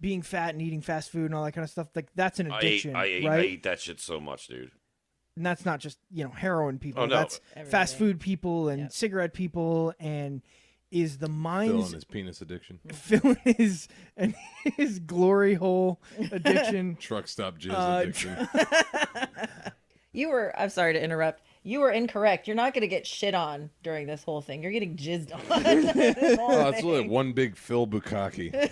being fat and eating fast food and all that kind of stuff. Like that's an addiction, I right? ate that shit so much, dude. And that's not just heroin people. Oh, no. That's fast food people and cigarette people and. Is the mind's Phil and his penis addiction. Phil and his glory hole addiction. Truck stop jizz addiction. I'm sorry to interrupt. You were incorrect. You're not going to get shit on during this whole thing. You're getting jizzed on. It's really one big Phil Bukkake.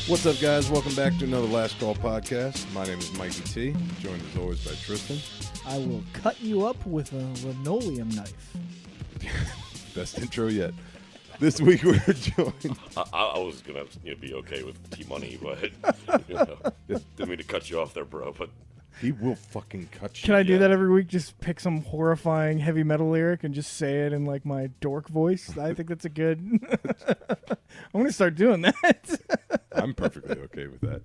What's up, guys? Welcome back to another Last Call podcast. My name is Mikey T, joined as always by Tristan. I will cut you up with a linoleum knife. Best intro yet. This week we're joined. I was gonna be okay with T-Money, but didn't mean to cut you off there, bro. But He will fucking cut you. Can I do that every week? Just pick some horrifying heavy metal lyric and just say it in like my dork voice. I think that's a good. I'm gonna start doing that. I'm perfectly okay with that.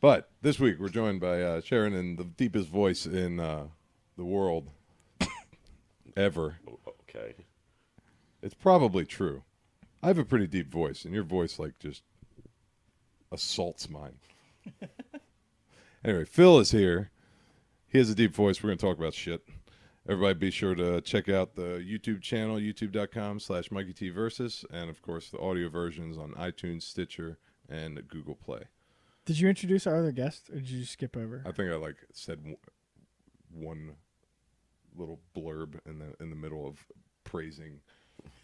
But this week we're joined by Sharon in the deepest voice in the world ever. okay, It's probably true. I have a pretty deep voice, and your voice like just assaults mine. Anyway, Phil is here. He has a deep voice. We're going to talk about shit. Everybody be sure to check out the YouTube channel, youtube.com/MikeyTVersus, and, of course, the audio versions on iTunes, Stitcher, and Google Play. Did you introduce our other guest, or did you skip over? I think I said one little blurb in the middle of praising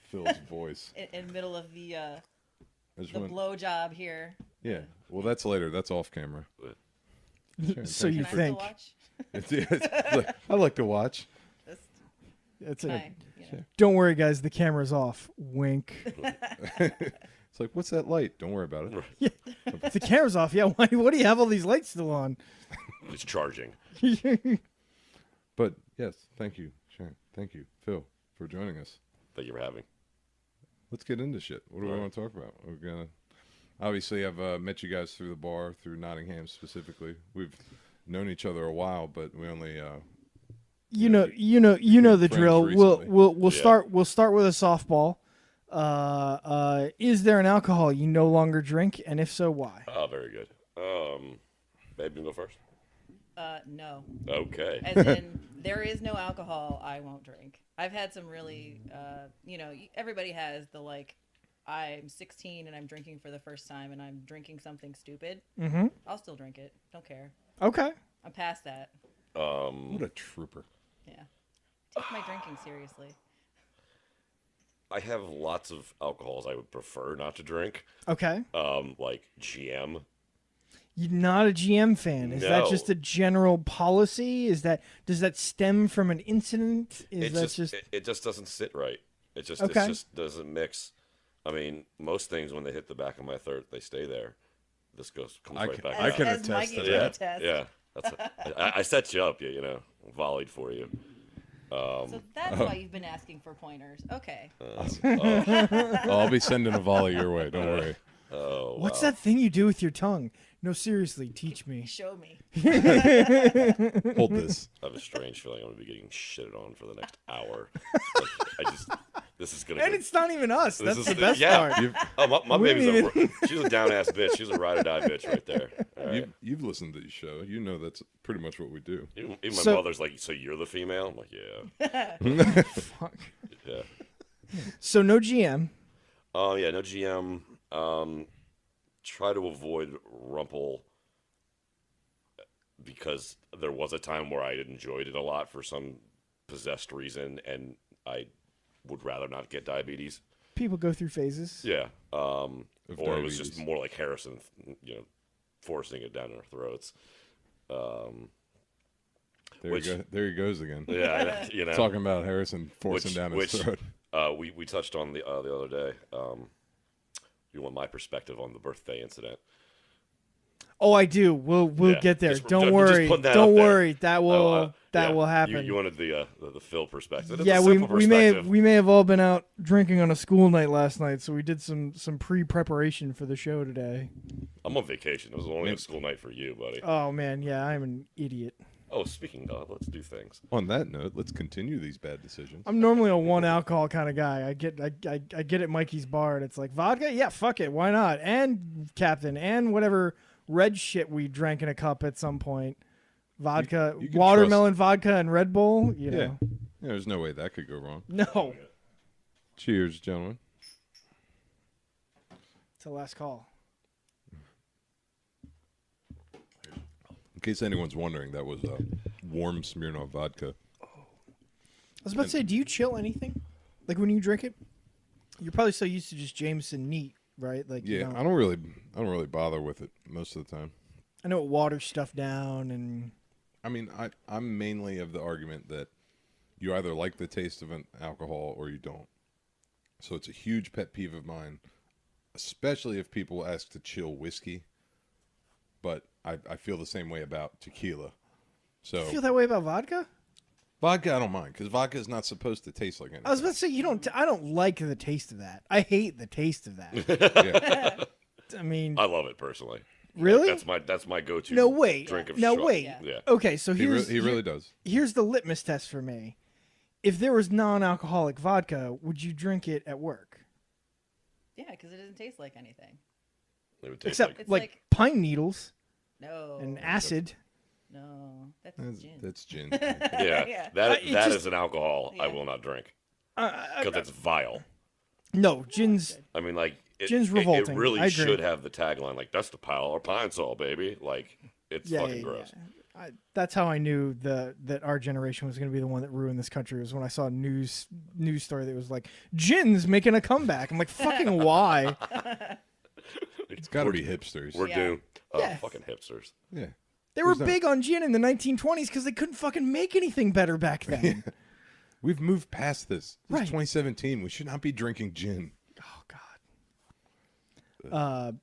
Phil's voice. In the middle of the blow job here. Yeah. Well, that's later. That's off camera. Sure, so you Can think? I still watch? I like to watch. That's Fine, it. Don't worry, guys. The camera's off. Wink. It's like, what's that light? Don't worry about it. Yeah. If the camera's off, yeah. What do you have all these lights still on? it's charging. But yes, thank you, Sharon. Thank you, Phil, for joining us. That you're having. Let's get into shit. What do we want to talk about? We're gonna obviously I've met you guys through the bar, through Nottingham specifically. We've known each other a while, but we only you know the drill. Recently. We'll start with a softball. Is there an alcohol you no longer drink, and if so, why? Oh, very good. Babe, you go first. No. Okay. As in, there is no alcohol I won't drink. I've had some really, everybody has the I'm 16 and I'm drinking for the first time and I'm drinking something stupid. Mm-hmm. I'll still drink it. Don't care. Okay. I'm past that. what a trooper. Yeah. Take my drinking seriously. I have lots of alcohols I would prefer not to drink. Okay. Like GM. You're not a GM fan. Is that No. just a general policy? Does that stem from an incident? It just doesn't sit right. It just doesn't mix. I mean, most things when they hit the back of my throat, they stay there. This comes right back. I can As attest Mikey to can that. attest. Yeah. I set you up, volleyed for you. So that's why you've been asking for pointers. Okay. I'll be sending a volley your way. Don't worry. Oh, What's that thing you do with your tongue? No, seriously, teach me. Show me. Hold this. I have a strange feeling I'm going to be getting shitted on for the next hour. This is going to And it's not even us. This That's is the best part. my We baby's didn't she's a down-ass bitch. She's a ride-or-die bitch right there. All right? You've listened to the show. You know that's pretty much what we do. Even my So- mother's like, so you're the female? I'm like, yeah. Fuck. Yeah. So no GM. Yeah, no GM. Try to avoid Rumple because there was a time where I enjoyed it a lot for some possessed reason, and I would rather not get diabetes. People go through phases. Yeah. Or diabetes. it was just more like Harrison, forcing it down our throats. There he goes again. Yeah, Talking about Harrison forcing down his throat. We touched on the other day. You want my perspective on the birthday incident? Oh, I do. We'll get there. Don't worry. putting that Don't out there. worry. That will will happen. You wanted the Phil perspective. It's Yeah, a we simple may perspective. have all been out drinking on a school night last night, so we did some pre-preparation for the show today. I'm on vacation. It was only a school night for you, buddy. Oh man, yeah, I'm an idiot. Oh, speaking of, let's do things. On that note, let's continue these bad decisions. I'm normally a one alcohol kind of guy. I get at Mikey's bar and it's like vodka. Yeah, fuck it, why not? And Captain and whatever red shit we drank in a cup at some point. Vodka, you can watermelon vodka, and Red Bull. You Yeah. know. Yeah, there's no way that could go wrong. No, Cheers, gentlemen. it's the last call. In case anyone's wondering, that was warm Smirnoff vodka. I was about to say, do you chill anything? Like when you drink it, you're probably so used to just Jameson neat, right? Like you Yeah, don't- I don't really bother with it most of the time. I know it waters stuff down, and I mean, I'm mainly of the argument that you either like the taste of an alcohol or you don't. So it's a huge pet peeve of mine, especially if people ask to chill whiskey. But I feel the same way about tequila. So you feel that way about vodka. vodka, I don't mind because vodka is not supposed to taste like anything. I was about to say you don't. I don't like the taste of that. I hate the taste of that. Yeah. I mean, I love it personally. really? That's my go-to. No, wait. Drink of No, shot. wait. Yeah. Okay, so He here's really does. here's the litmus test for me. If there was non-alcoholic vodka, would you drink it at work? Yeah, because it doesn't taste like anything. It would taste Except like It's like like- pine needles No. and acid. No, that's gin. That's gin. yeah. Yeah. That It that just- is an alcohol I Yeah. will not drink I- because it's vile. no, gin's. I mean, like Gin's revolting. It really I agree. should have the tagline like "That's the pile of pine sol, baby." Like it's fucking gross. That's how I knew that our generation was going to be the one that ruined this country. Was when I saw a news story that was like gin's making a comeback. I'm like, fucking why? It's got to be hipsters. We're Yeah. doomed. Yeah. Fucking hipsters. Yeah. They were Who's that? big on gin in the 1920s because they couldn't fucking make anything better back then. We've moved past this. This Right. is 2017. We should not be drinking gin. Oh God.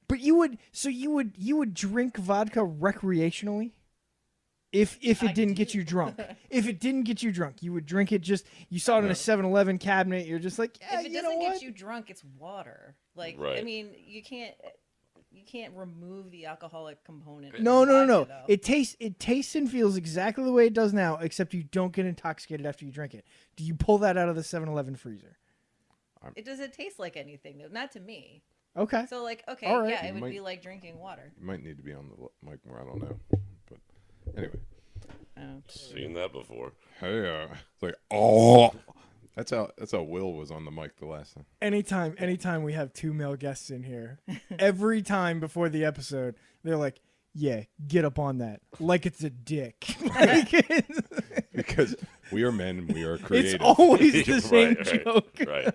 But you would drink vodka recreationally if it I didn't get do. you drunk. If it didn't get you drunk, you would drink it just. You saw it in a 7-Eleven cabinet. You're just like, yeah, If it you know doesn't what? get you drunk, it's water. Like, I Right. mean, you can't remove the alcoholic component. No. from vodka, though. It tastes and feels exactly the way it does now, except you don't get intoxicated after you drink it. Do you pull that out of the 7-Eleven freezer? It doesn't taste like anything, though. Not to me. Okay. So, like, okay, All right. yeah, it would Might- be like drinking water. You might need to be on the mic more. I don't know. But anyway. Seen that before. Hey, it's like, oh. That's how Will was on the mic the last time. Anytime we have two male guests in here, every time before the episode, they're like, "Yeah, get up on that," like it's a dick. Like, Because we are men and we are creative. it's always the same Right. joke. Right.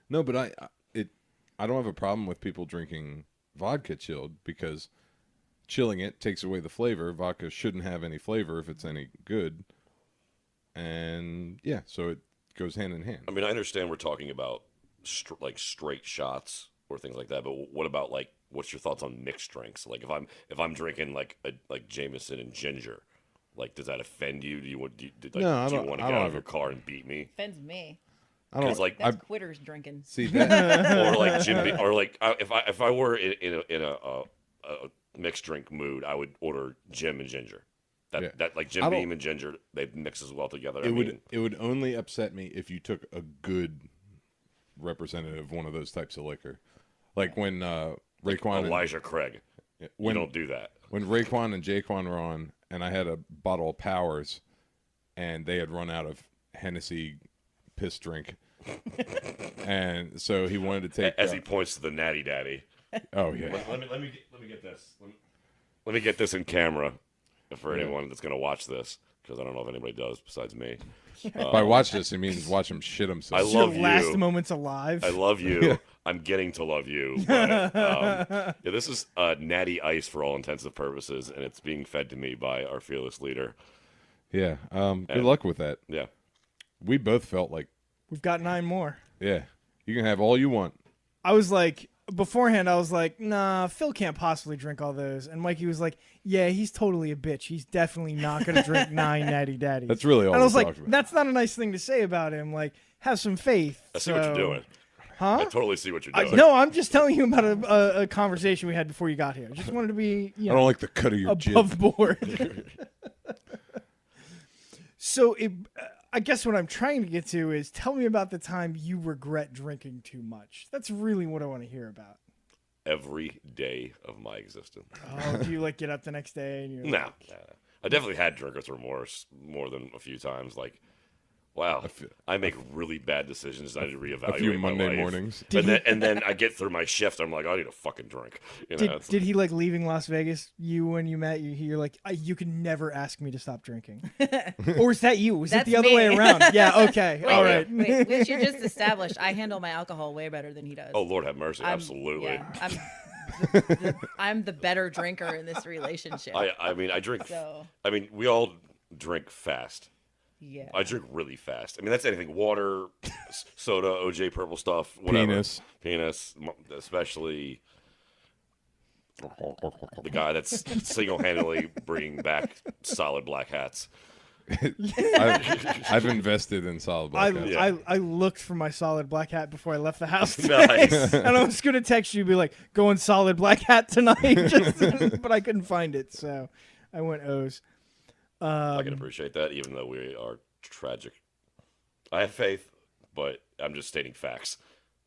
No, but I don't have a problem with people drinking vodka chilled because chilling it takes away the flavor. Vodka shouldn't have any flavor if it's any good. And yeah, so it goes hand in hand. I mean, I understand we're talking about like straight shots or things like that, but what about like what's your thoughts on mixed drinks? Like if I'm drinking like Jameson and ginger, like does that offend you? Do you want do you No, I do you don't- want to I get don't out of have your a- car and beat me? Offends me. I don't Because like That's quitters drinking. see that. or like Jim Beam, or like if I were in a mixed drink mood, I would order Jim and ginger. That like I Jim don't- Beam and ginger, they mix as well together. It would only upset me if you took a good representative of one of those types of liquor, like when Raekwon Elijah Craig. and, We when don't do that. when Raekwon and Jaquan were on, and I had a bottle of Powers, and they had run out of Hennessy piss drink, and so he wanted to take. As he points to the Natty Daddy. Oh yeah, Let me get this. Let me get this in camera for anyone that's going to watch this, because I don't know if anybody does besides me. if I watch this, it means watch him shit himself. I Your love last you. moments alive. I love you. I'm getting to love you. But, yeah, this is Natty Ice for all intents and purposes, and it's being fed to me by our fearless leader. Yeah, good luck with that. Yeah. We both felt like, We've got 9 more. yeah, you can have all you want. I was like, beforehand, I was like, nah, Phil can't possibly drink all those. And Mikey was like, yeah, he's totally a bitch. He's definitely not going to drink 9 Natty Daddies. That's really all And I was we like, talked about. that's not a nice thing to say about him. Like, have some faith. I see what you're doing. Huh? I totally see what you're doing. No, I'm just telling you about a conversation we had before you got here. Just wanted to be, I don't like the cut of your jib. above board. So I guess what I'm trying to get to is tell me about the time you regret drinking too much. That's really what I want to hear about. Every day of my existence. Oh, do you like get up the next day and you're No, like, no. I definitely had drinker's remorse more than a few times. Like, wow, I make really bad decisions. I need to reevaluate A few my Monday life. mornings. And then I get through my shift. I'm like, I need a fucking drink. You know, did he like leaving Las Vegas? You when you met you're like you can never ask me to stop drinking, or is that you? Was it That's the other me. way around? Yeah, okay, Wait, all right. Wait, we should just establish I handle my alcohol way better than he does. oh Lord have mercy, absolutely. Yeah, I'm the better drinker in this relationship. I mean, I drink. So I mean, we all drink fast. yeah, I drink really fast. I mean, that's anything: water, soda, OJ purple stuff, whatever. Penis, especially the guy that's single-handedly bringing back solid black hats. I've invested in solid black hats. Yeah. I looked for my solid black hat before I left the house Nice. and I was gonna text you, be like, "Going solid black hat tonight," but I couldn't find it, so I went O's. I can appreciate that, even though we are tragic. I have faith, but I'm just stating facts.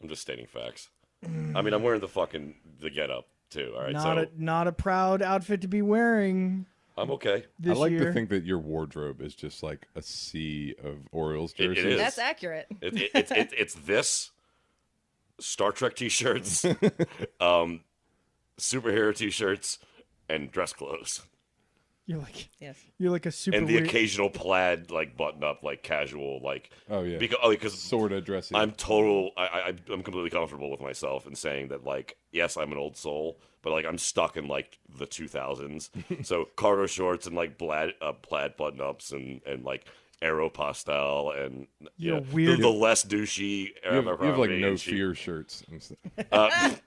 I mean, I'm wearing the get up too. All right, Not a proud outfit to be wearing. I'm okay. This I like year. to think that your wardrobe is just like a sea of Orioles jerseys. It is. that's accurate. It's this Star Trek T-shirts, superhero T-shirts, and dress clothes, Yes. You're like a super and the weird- occasional plaid, like button up, like casual, like Oh yeah, because sort of dressy. I'm completely comfortable with myself in saying that, like, yes, I'm an old soul, but like I'm stuck in like the 2000s. So cargo shorts and like plaid button ups and like Aeropostale and You're know, weird. the less douchey. you have like Abercrombie no and cheap. fear shirts. And stuff.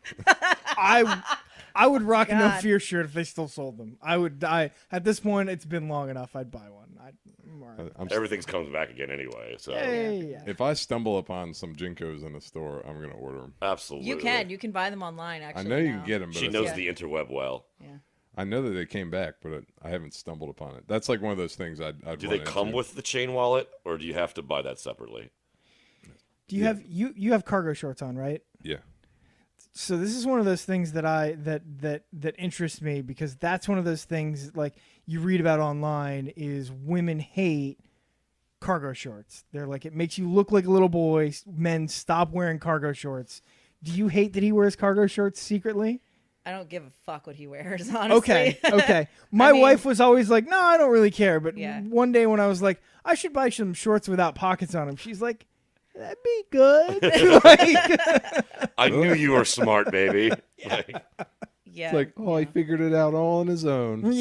I would rock a no God. fear shirt if they still sold them. I would. At this point, it's been long enough. I'd buy one. I'm all right. Everything's comes back again anyway. So Hey, If I stumble upon some Jinkos in a store, I'm gonna order them. absolutely, You can buy them online. I Actually, know you now. can get them, but She it's knows like- the interweb well. Yeah. I know that they came back, but I haven't stumbled upon it. That's like one of those things I'd Do run they come into. with the chain wallet, or do you have to buy that separately? do you have you have cargo shorts on, right? Yeah. So this is one of those things that interests me, because that's one of those things like you read about online is women hate cargo shorts. They're like, it makes you look like a little boy. Men, stop wearing cargo shorts. Do you hate that he wears cargo shorts secretly? I don't give a fuck what he wears. Honestly. Okay. My mean- wife was always like, no, I don't really care. But Yeah. one day when I was like, I should buy some shorts without pockets on them, she's like, that'd be good. Like, I knew you were smart, baby. Like, Yeah. It's like, oh, he yeah. figured it out all on his own.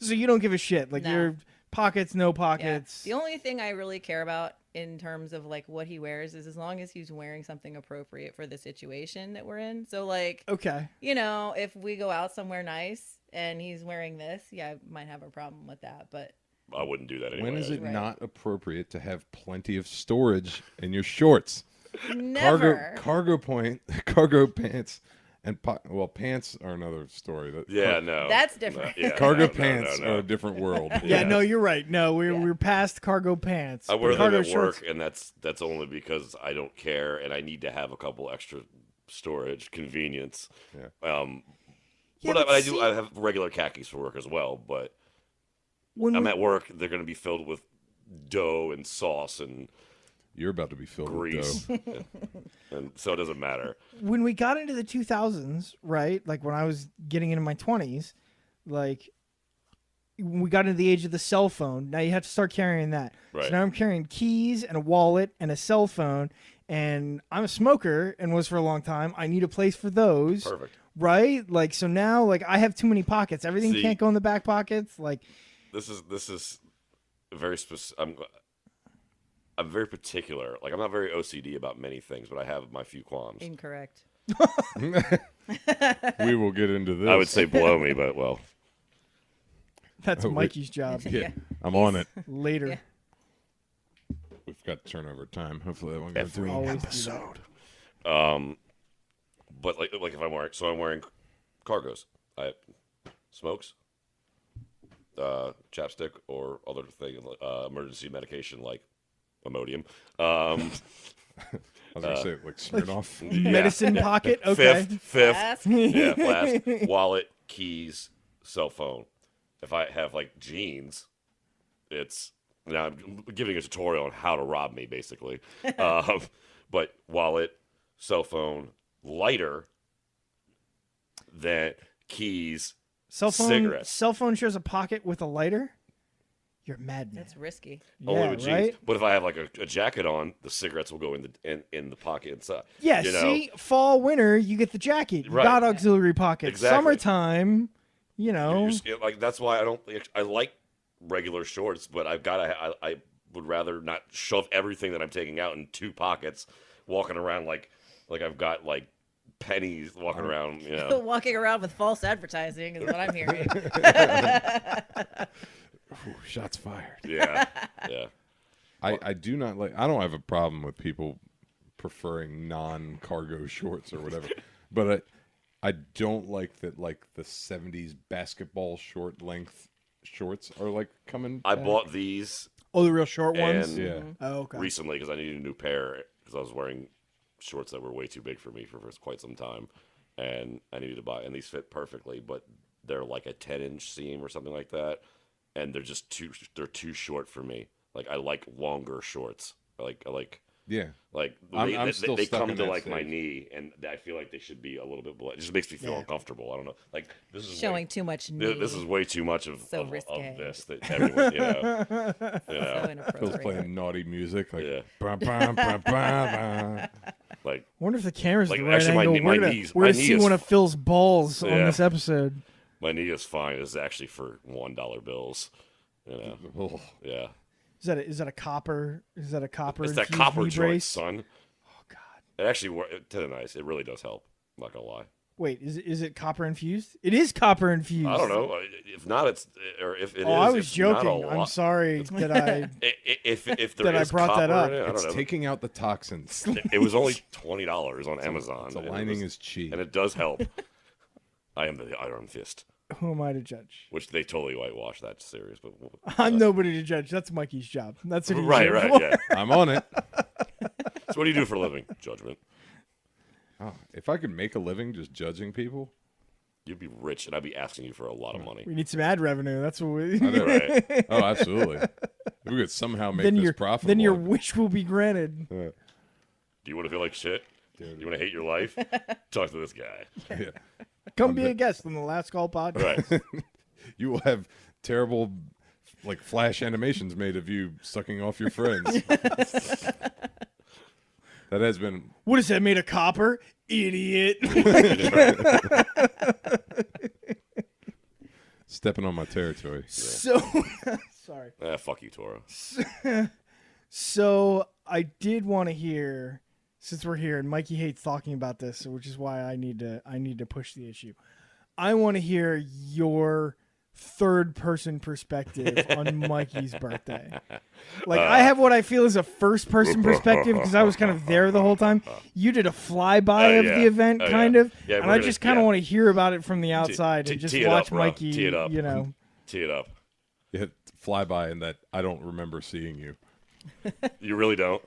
so you don't give a shit. Like No. your pockets, no Yeah. pockets. The only thing I really care about in terms of like what he wears is as long as he's wearing something appropriate for the situation that we're in. So like, Okay. you know, if we go out somewhere nice and he's wearing this, yeah, I might have a problem with that. But I wouldn't do that anyway. When is it Right. not appropriate to have plenty of storage in your shorts? never. Cargo pants, and pants are another story. Yeah, no. That's different. No, yeah, Cargo no, pants no. are a different world. Yeah, no, you're right. No, we're Yeah. we're past cargo pants. I wear them cargo at shorts. work, and that's only because I don't care, and I need to have a couple extra storage, convenience. Yeah. Yeah, but but I see- do. I have regular khakis for work as well, but When I'm we- at work. They're going to be filled with dough and sauce and You're about to be filled grease, with dough. and so it doesn't matter. when we got into the 2000s, right? Like when I was getting into my 20s, like when we got into the age of the cell phone, now you have to start carrying that. Right. So now I'm carrying keys and a wallet and a cell phone, and I'm a smoker and was for a long time. I need a place for those. Perfect. Right? Like so now like I have too many pockets. Everything See- can't go in the back pockets. Like This is very specific. I'm very particular. Like I'm not very OCD about many things, but I have my few qualms. Incorrect. We will get into this. I would say blow me, but well, that's Oh, wait. Mikey's job Yeah, I'm on it. later. Yeah. We've got turnover time. Hopefully that won't go Every too Always long. do that. but like if I'm wearing cargos, I smokes, chapstick or other thing, emergency medication like Imodium. I was gonna say like Smirnoff. Yeah. Medicine pocket. Okay. Fifth, Flask. yeah, flask, wallet, keys, cell phone. If I have like jeans, it's now I'm giving a tutorial on how to rob me, basically. But wallet, cell phone, lighter, then keys, Cell phone. cigarettes. Cell phone shares a pocket with a lighter. You're a madman. That's risky. Only Yeah, with jeans. right? But if I have like a jacket on, the cigarettes will go in the pocket inside. Yeah, you know? see, fall, winter, you get the jacket. You Right. got auxiliary pockets. Exactly. Summertime, you know. Like that's why I like regular shorts, but I would rather not shove everything that I'm taking out in two pockets, walking around like I've got like pennies walking around. You know, Walking around with false advertising is what I'm hearing. Ooh, shots fired. yeah, yeah. I do not like. I don't have a problem with people preferring non-cargo shorts or whatever, but I don't like that. Like the '70s basketball short length shorts are like coming. I back. bought these Oh, the real short ones? and Yeah. Oh, okay. recently because I needed a new pair because I was wearing shorts that were way too big for me for quite some time, and I needed to buy. And these fit perfectly, but they're like a 10-inch seam or something like that, and they're just too short for me. Like I like longer shorts. I like Yeah. they still they stuck come in to that like my stage. knee, and I feel like they should be a little bit below. It just makes me feel Yeah. uncomfortable. I don't know. Like this is Showing too much knee. this is way too much of So of risque. this that everyone so Phil's inappropriate. playing naughty music like. Yeah. Bum, bum, bum, bum, like Wonder if the camera's Like, the right actually, my angle. knee- We're my gonna, knees- we're my gonna knee see is- one of Phil's balls on Yeah. this episode. my knee is fine. It's actually for $1 bills. You know. bum. Yeah. Is that a copper? Is that a copper? It's that infused copper knee joint, brace? son. Oh God. It actually to the nice. It really does help. I'm not gonna lie. Wait, is it copper infused? It is copper infused. I don't know. If not, it's or if it is. Oh, I was it's not a joking. I'm lot. sorry that I. If there that I is brought that copper up. in it, I It's don't know. taking out the toxins. It was only $20 on Amazon. It's and it aligning was- his chi. and it does help. I am the Iron Fist, Who am I to judge? which they totally whitewashed that series, but I'm nobody to judge. That's Mikey's job. That's what he's right, here right, for. yeah. I'm on it. So what do you do for a living? Judgment. Oh, if I could make a living just judging people, You'd be rich, and I'd be asking you for a lot of money. We need some ad revenue. That's what we. I know. Right. Oh, absolutely. If we could somehow make then this your profitable. then your wish will be granted. Do you want to feel like shit? Dude. You want to hate your life? Talk to this guy. Yeah. Come be a guest on the Last Call podcast. Right. You will have terrible, like flash animations made of you sucking off your friends. That has been. What is that made of copper? Idiot. Stepping on my territory. So sorry. Fuck you, Toro. So I did want to hear, since we're here, and Mikey hates talking about this, which is why I need to push the issue. I want to hear your third person perspective on Mikey's birthday. Like I have what I feel is a first person perspective because I was kind of there the whole time. You did a flyby of yeah. the event, Oh, kind yeah. of, Yeah, and we're I gonna- just kind of yeah. want to hear about it from the outside and just tee it watch up, bro. Mikey. Tee it up. You know, Tee it up. You hit flyby in that I don't remember seeing you. You really don't?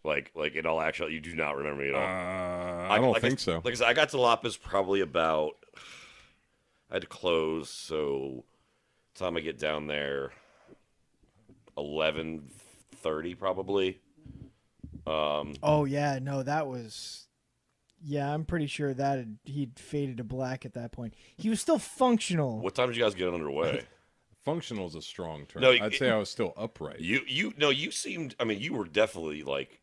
Like in all actuality, you do not remember me at all. I don't like think I, so. Like I said, I got to Lapas probably about. I had to close, so time I get down there, 11:30 probably. oh yeah, no, that was. Yeah, I'm pretty sure that he'd faded to black at that point. He was still functional. What time did you guys get underway? Functional is a strong term. No, I'd say I was still upright. You seemed. I mean, you were definitely like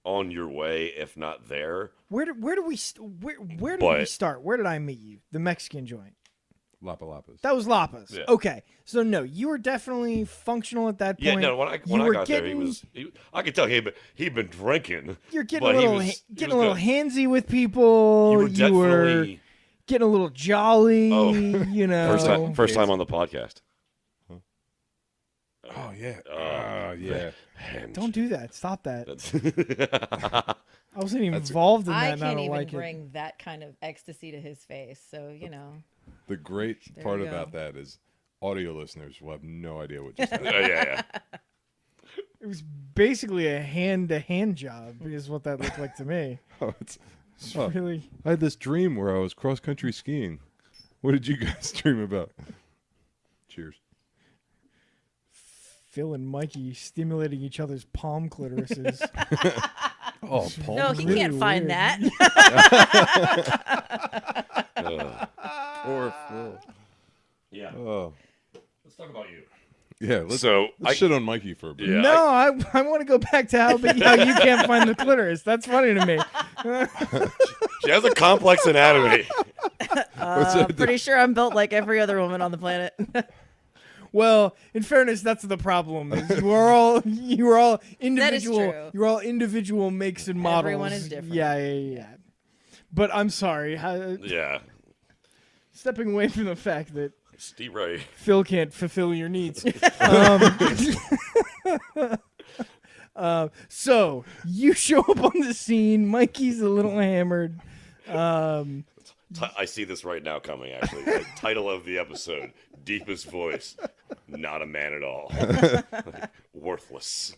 on your way, if not there. Where did we where did we But- start? Where did I meet you? The Mexican joint. Lapa Lapas. That was Lapas. Yeah. Okay, so no, you were definitely functional at that point. Yeah, no. When I were got there, getting, I could tell he'd been drinking. You're getting but a he little was- he getting a was little good. handsy with people. You were definitely getting a little jolly. Oh. You know, first time on the podcast. Oh yeah. Oh, Yeah. And Don't do that. Stop that. that's I wasn't even involved in that. I and I can't don't even like bring that kind of ecstasy to his face. So, The great There part you about go. that is audio listeners will have no idea what just happened. Yeah. It was basically a hand-to-hand job, is what that looked like to me. Oh, It's oh, really. I had this dream where I was cross-country skiing. What did you guys dream about? Cheers. Phil and Mikey stimulating each other's palm clitorises. Oh, Paul. No, he really can't find weird. that. Poor Phil. Yeah. Oh, Let's talk about you. yeah. Let's shit on Mikey for a bit. Yeah, No, I want to go back to how you can't find the clitoris. That's funny to me. She has a complex anatomy. Pretty sure I'm built like every other woman on the planet. Well, in fairness, that's the problem. Is you are all individual. true. You're all individual makes and models. Everyone is different. Yeah. But I'm sorry. Yeah. Stepping away from the fact that Steve Ray. Phil can't fulfill your needs. So you show up on the scene. Mikey's a little hammered. I see this right now coming, actually. The title of the episode, Deepest Voice, Not a Man at All. Worthless.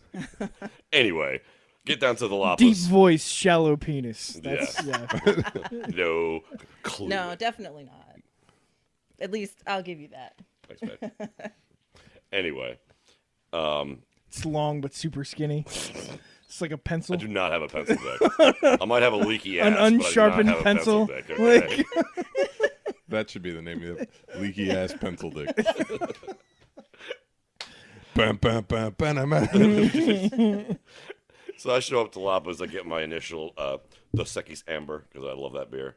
Anyway, get down to the Lapas. Deep voice, shallow penis. That's, yeah. No clue. No, definitely not. At least I'll give you that. Thanks, babe. Anyway, It's long but super skinny. It's like a pencil. I do not have a pencil dick. I might have a leaky ass, An but I do not unsharpened have a pencil. dick, okay? Like, That should be the name of it. Leaky ass pencil dick. Bam, bam, bam, bam, bam. So I show up to Lapas. I get my initial Dos Equis Amber, because I love that beer.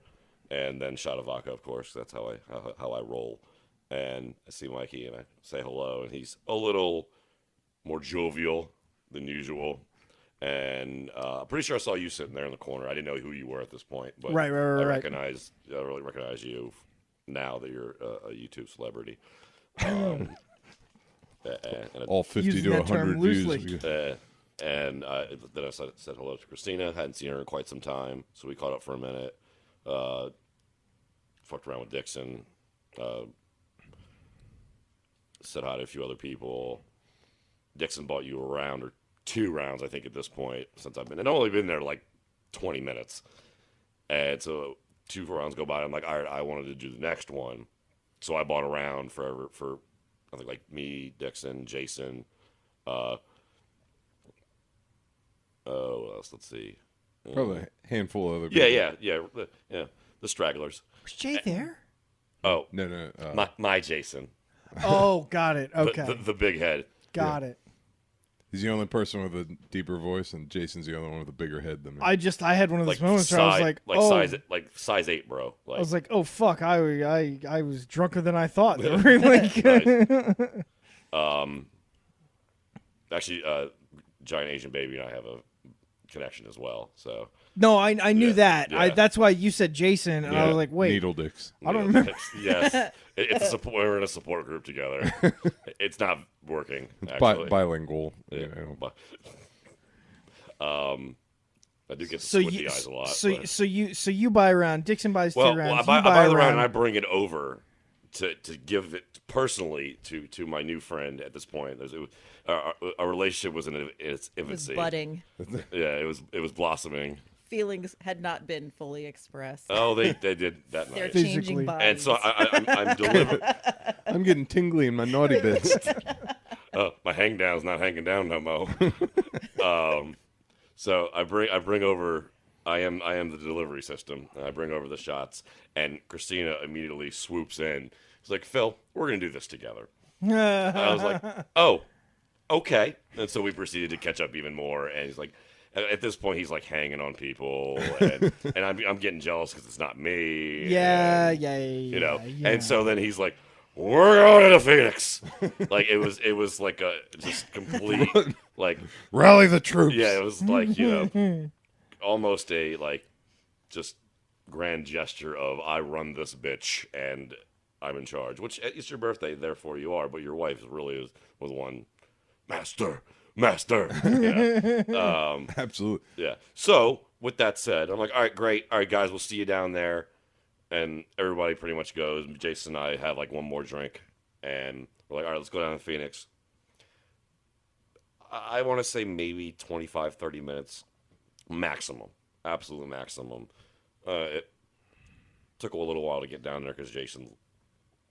And then shot of vodka, of course. That's how I roll. And I see Mikey, and I say hello. And he's a little more jovial than usual. And I'm pretty sure I saw you sitting there in the corner. I didn't know who you were at this point. But Right. I really recognize you now that you're a YouTube celebrity. And All 50 Using to that term 100 views. loosely. then I said hello to Christina. Hadn't seen her in quite some time, so we caught up for a minute. Fucked around with Dixon. Said hi to a few other people. Dixon bought you a round or 2 rounds, I think, at this point since I've been. I've only been there like 20 minutes, and so 2 rounds go by. I'm like, all right, I wanted to do the next one, so I bought a round for I think like me, Dixon, Jason. What else? Let's see. Probably a handful of other people. Yeah. The stragglers. was Jay there? Oh, No. my Jason. Oh, got it. Okay. The big head. Got it. He's the only person with a deeper voice, and Jason's the only one with a bigger head than me. I had one of those moments where I was like, size 8, bro. I was like, oh fuck, I was drunker than I thought. Like, actually, Giant Asian Baby and I have a connection as well. So no, I knew that. yeah. That's why you said Jason, and I was like, wait, Needle dicks. I don't remember. Yes, it's a support. We're in a support group together. It's not working. Actually, Bilingual. Yeah, You know. but, I do get So squinty you, eyes a lot. so but- so you buy a round. Dixon buys 2 rounds. I you buy buy the a round and I bring it over to give it personally to my new friend. At this point, our relationship was in its It was infancy. budding. Yeah, it was blossoming. Feelings had not been fully expressed. Oh, they did that They're night. Physically. changing bodies. And so I'm delivering. I'm getting tingly in my naughty bits. My hang down's not hanging down no more. So I bring over. I am the delivery system. And I bring over the shots, and Christina immediately swoops in. She's like, "Phil, we're gonna do this together." I was like, "Oh, okay." And so we proceeded to catch up even more. And he's like, at this point, he's like hanging on people, and I'm getting jealous because it's not me. Yeah, and, yeah. you know. yeah. And so then he's like, "We're going to Phoenix." Like it was like a just complete like Rally the troops. yeah, it was like almost a like just grand gesture of I run this bitch and I'm in charge. Which it's your birthday, therefore you are. But your wife really was one master. Yeah. Absolutely. Yeah. So with that said, I'm like, all right, great. All right, guys, we'll see you down there. And everybody pretty much goes. Jason and I have like one more drink, and We're like, all right, let's go down to Phoenix. I want to say maybe 25, 30 minutes maximum. Absolute maximum. It took a little while to get down there because Jason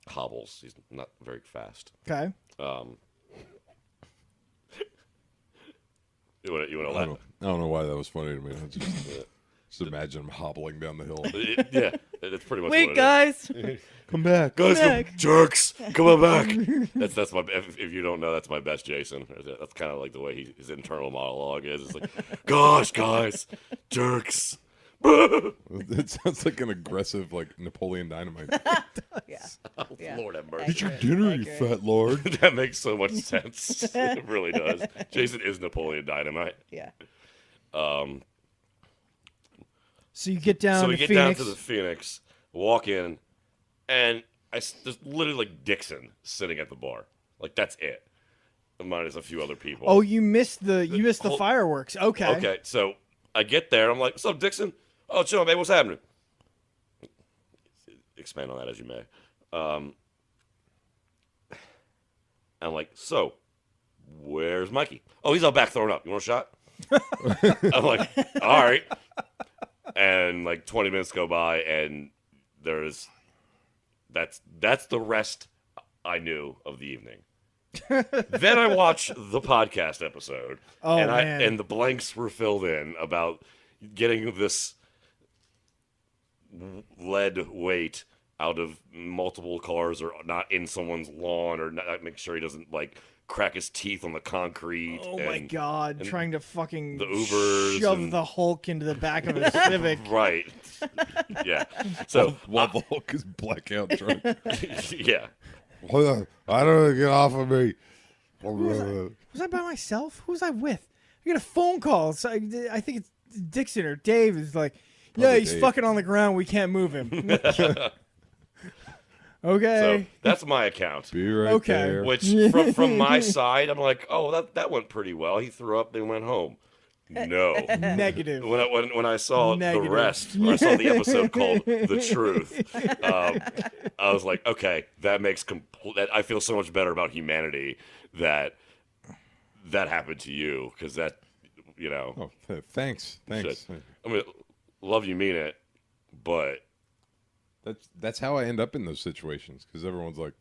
hobbles. He's not very fast. Okay. You want to I laugh? don't know why that was funny to me. I just imagine him hobbling down the hill. Yeah, it's pretty much. Wait, what guys. Come back. Guys, back. jerks, come on back. That's my. If you don't know, that's my best Jason. That's kind of like the way his internal monologue is. It's like, gosh, guys, jerks. It sounds like an aggressive, like Napoleon Dynamite. Yeah. Oh, Yeah. Lord have mercy. Get your Accurate, dinner, you accurate. fat lord. That makes so much sense. It really does. Jason is Napoleon Dynamite. Yeah. So you get down So to we get Phoenix. down to the Phoenix, walk in, and there's literally like Dixon sitting at the bar. Like that's it. Minus a few other people. Oh, you missed the Hold- fireworks. Okay. Okay, so I get there. I'm like, "What's up, Dixon? Oh, chill, man. What's happening?" Expand on that as you may. I'm like, "So, where's Mikey? Oh, he's out back throwing up. You want a shot?" I'm like, "All right." And like 20 minutes go by, and that's the rest I knew of the evening. Then I watch the podcast episode, Oh, and man. and the blanks were filled in about getting this lead weight out of multiple cars, or not in someone's lawn, or not make sure he doesn't like crack his teeth on the concrete. Oh my and- God! and Trying to fucking the Ubers shove and- the Hulk into the back of a Civic. Right. Yeah. So While the Hulk is blackout drunk. yeah. Hold on. I don't know. Get off of me. Was I by myself? Who was I with? I get a phone call. So I think it's Dixon or Dave is like, yeah, Probably he's Dave. fucking on the ground. We can't move him. Okay. So that's my account. Be right Okay. there. Which from my side, I'm like, oh, that went pretty well. He threw up, then went home. No. Negative. When I saw Negative. the rest, when I saw the episode called "The Truth," I was like, okay, that makes that I feel so much better about humanity that happened to you, because that, you know, Oh, thanks. Thanks. shit. I mean, love you, mean it, but That's how I end up in those situations, because everyone's like,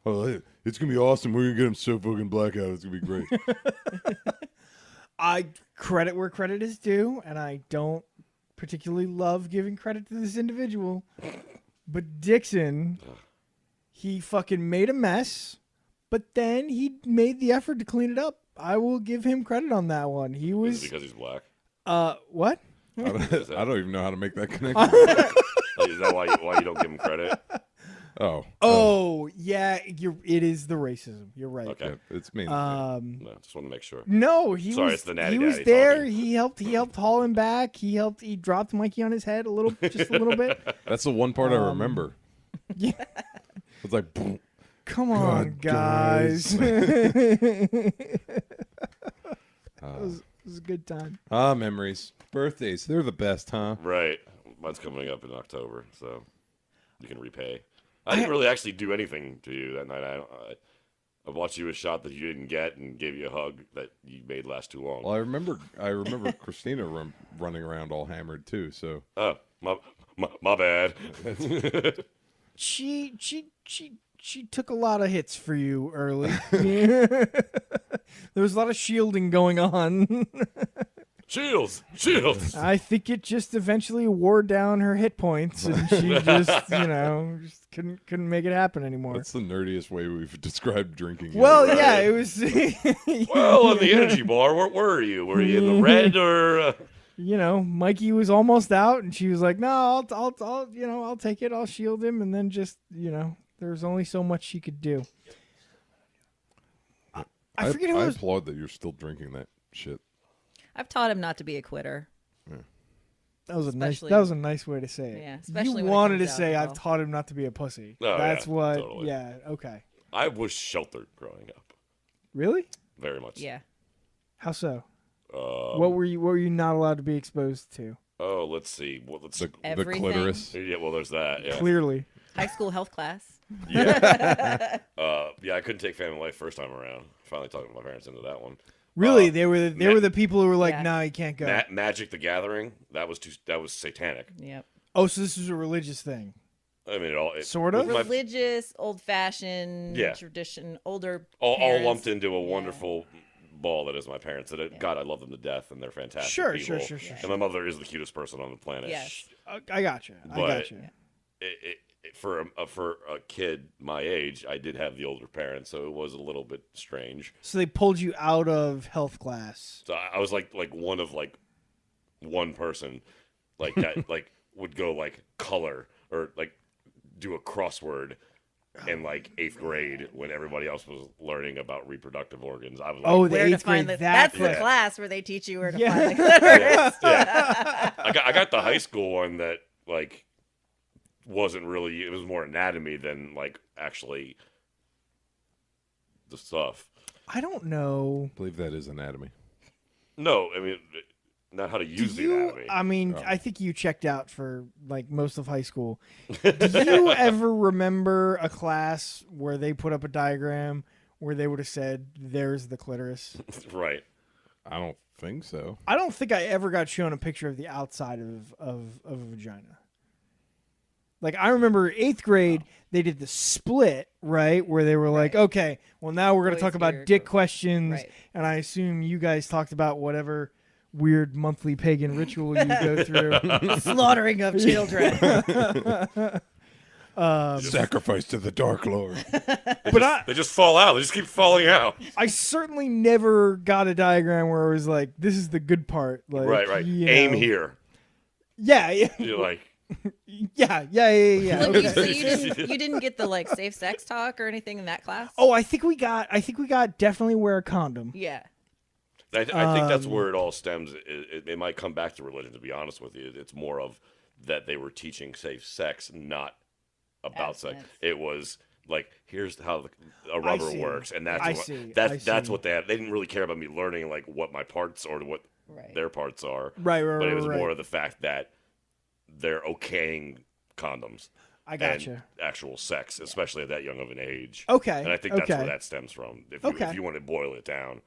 "Oh, hey, it's gonna be awesome. We're gonna get him so fucking blackout. It's gonna be great." I credit where credit is due, and I don't particularly love giving credit to this individual. But Dixon, he fucking made a mess, but then he made the effort to clean it up. I will give him credit on that one. He is it was because he's black? what? I don't even know how to make that connection. Like, is that why you don't give him credit? Oh, yeah, it is the racism. You're right. Okay. yeah, it's me. No, just want to make sure. No, he Sorry, was. it's the natty he was daddy there. talking. He helped haul him back. He dropped Mikey on his head just a little bit. That's the one part I remember. Yeah. It's like, boom. Come on, God, guys. guys. It was a good time. Memories, birthdays. They're the best, huh? Right. Mine's coming up in October, so you can repay. I didn't really actually do anything to you that night. I watched you a shot that you didn't get and gave you a hug that you made last too long. Well, I remember Christina running around all hammered too. So Oh, my bad. She took a lot of hits for you early. There was a lot of shielding going on. Shields. I think it just eventually wore down her hit points, and she just just couldn't make it happen anymore. that's the nerdiest way we've described drinking. Well, Right. yeah, it was. Well, on the energy bar, where were you? Were you in the red or? Mikey was almost out, and she was like, "No, I'll take it. I'll shield him." And then just, there was only so much she could do. I forget who I was. applaud that you're still drinking that shit. I've taught him not to be a quitter. That was especially- a nice way to say it. Yeah, especially you when it wanted to comes to say, "I've alcohol." taught him not to be a pussy." Oh, That's yeah, what. totally. Yeah. Okay. I was sheltered growing up, Really? very much. Yeah. How so? Um, What were you not allowed to be exposed to? Oh, let's see. Well, let's. The Everything. clitoris. Yeah, well, there's that. Yeah. Clearly. High school health class. Yeah. Yeah, I couldn't take family life first time around. Finally talking to my parents into that one. Really, they were the people who were like, Yeah. "No, you can't go." Magic the Gathering, that was satanic. Yep. Oh, so this was a religious thing. I mean, Sort of? Religious, old-fashioned, Yeah. tradition, older all parents. lumped into a Yeah. wonderful ball that is my parents. God, I love them to death, and they're fantastic Sure. people. Yeah. And my mother is the cutest person on the planet. Yes. I got you. But for a kid my age, I did have the older parents, so it was a little bit strange. So they pulled you out of health class. So I was like one of one person like that like would go like color or like do a crossword in like 8th grade when everybody else was learning about reproductive organs. I was like, Oh, the Where to 8th find grade. that's the class. class where they teach you where to Yeah. find the clitoris. yeah. I got the high school one that like wasn't really. It was more anatomy than like actually the stuff. I don't know. I believe that is anatomy. No, I mean not how to use the anatomy. I mean, I think you checked out for like most of high school. Do you ever remember a class where they put up a diagram where they would have said, "There's the clitoris"? Right. I don't think so. I don't think I ever got shown a picture of the outside of a vagina. Like, I remember 8th grade, they did the split, right? Where they were like, Right. okay, well, now we're going to Boys talk about here, dick girls- questions. Right. And I assume you guys talked about whatever weird monthly pagan ritual you go through. Slaughtering of children. Sacrifice to the Dark Lord. They just fall out. They just keep falling out. I certainly never got a diagram where it was like, this is the good part. Like, Right. you Aim know. here. Yeah. You're like, Yeah. Look, Okay. so you didn't get the like safe sex talk or anything in that class? Oh, I think we got definitely wear a condom. Yeah. I think that's where it all stems. It might come back to religion, to be honest with you. It's more of that they were teaching safe sex, not about sex. Abstinence. It was like, here's how a rubber see. works, and that's I what, see. that's what they had. They didn't really care about me learning like what my parts or what Right. their parts are. Right. But it was right. more of the fact that they're okaying condoms. I gotcha. And actual sex, especially at that young of an age. Okay. And I think that's okay. where that stems from. If Okay. you want to boil it down.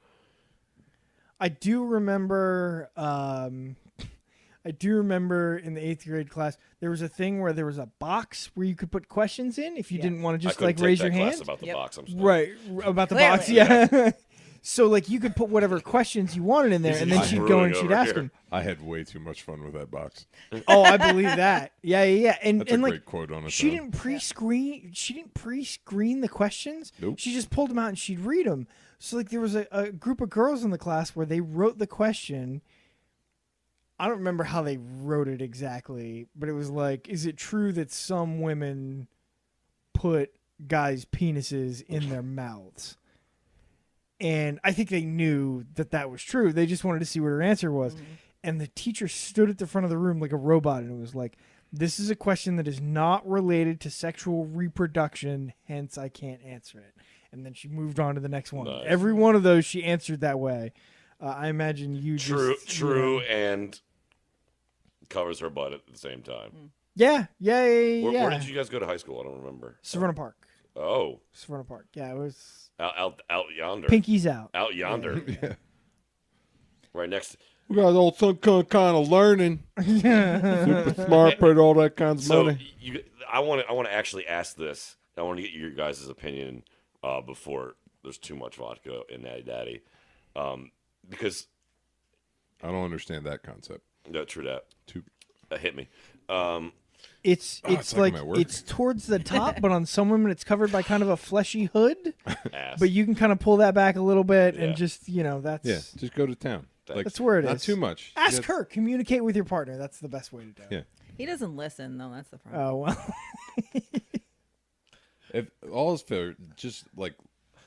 I do remember. I do remember in the 8th grade class there was a thing where there was a box where you could put questions in if you Yeah. didn't want to I just couldn't like take raise that your class hand. about the Yep. box. I'm sorry. Right, about the Clearly. box. Yeah. So like you could put whatever questions you wanted in there, This and is then she'd go brewing and she'd over ask here. them. I had way too much fun with that box. Oh, I believe that. Yeah. And That's a like great quote on its she own. didn't pre-screen. She didn't pre-screen the questions. Nope. She just pulled them out and she'd read them. So like there was a group of girls in the class where they wrote the question. I don't remember how they wrote it exactly, but it was like, is it true that some women put guys' penises in their mouths? And I think they knew that was true. They just wanted to see what her answer was. Mm-hmm. And the teacher stood at the front of the room like a robot and it was like, this is a question that is not related to sexual reproduction, hence I can't answer it. And then she moved on to the next one. Nice. Every one of those she answered that way. I imagine you True, just... true, and covers her butt at the same time. Yeah. Where did you guys go to high school? I don't remember. Savannah Park. Oh, Savannah Park. Yeah, it was out yonder. pinkies out. Out yonder. Yeah. Right next. We got all some kind of learning. Super smart, paid all that kind of So money. I want to actually ask this. I want to get your guys' opinion before there's too much vodka in Natty Daddy, because I don't understand that concept. no, true that. Hit me. It's it's like like I'm at work. it's towards the top, but on some women it's covered by kind of a fleshy hood. Ass. But you can kind of pull that back a little bit Yeah. and just that's Yeah, just go to town. Like, that's where it not is. too much. Ask Just- her. Communicate with your partner. That's the best way to do it. Yeah. He doesn't listen though. That's the problem. Oh well. If all is fair, just like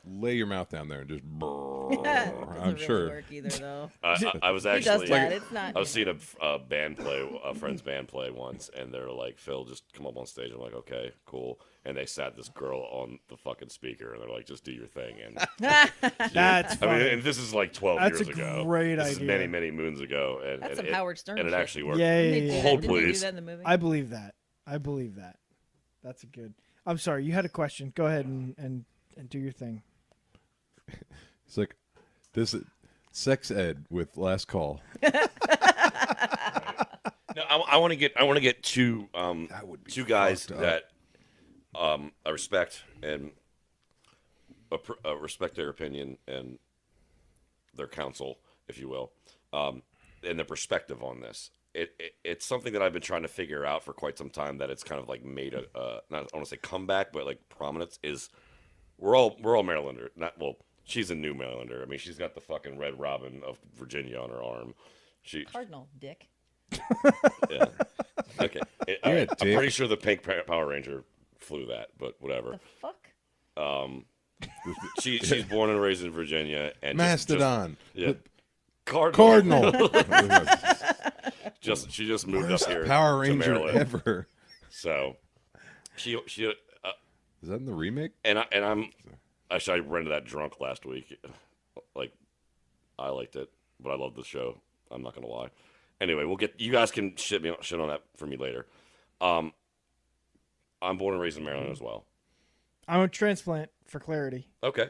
lay your mouth down there and just. Doesn't I'm really sure. work either though. I was He does actually. that. It's not. I was seeing a band play, a friend's band play once, and they're like, "Phil, just come up on stage." I'm like, "Okay, cool." And they sat this girl on the fucking speaker, and they're like, "Just do your thing." And That's I funny. mean, and this is like 12 That's years a ago. great This is idea. many, many moons ago, and That's and some Howard Stern and it shit. actually worked. Yeah, Didn't they yeah, do yeah. that? Hold, Didn't they do please. that in the movie? I believe that. I believe that. That's a good. I'm sorry, you had a question. Go ahead and do your thing. It's like this sex ed with last call. No, I want to get two That would be two guys fucked up. that I respect and respect their opinion and their counsel, if you will, and their perspective on this. It's something that I've been trying to figure out for quite some time. That it's kind of like made a not I want to say comeback, but like prominence is we're all Marylander. Not well, she's a new Marylander. I mean, she's got the fucking Red Robin of Virginia on her arm. She Cardinal dick. yeah. Okay. All right. I'm dick. pretty sure the pink Power Ranger flew that, but whatever. The fuck? She's born and raised in Virginia, and Mastodon. yeah, Cardinal. Cardinal. She just moved Worst up here. Power to Ranger Maryland. ever. So she Is that in the remake? I'm actually I rented that drunk last week. Like I liked it, but I love the show. I'm not gonna lie. Anyway, you guys can shit on that for me later. I'm born and raised in Maryland as well. I'm a transplant for clarity. Okay.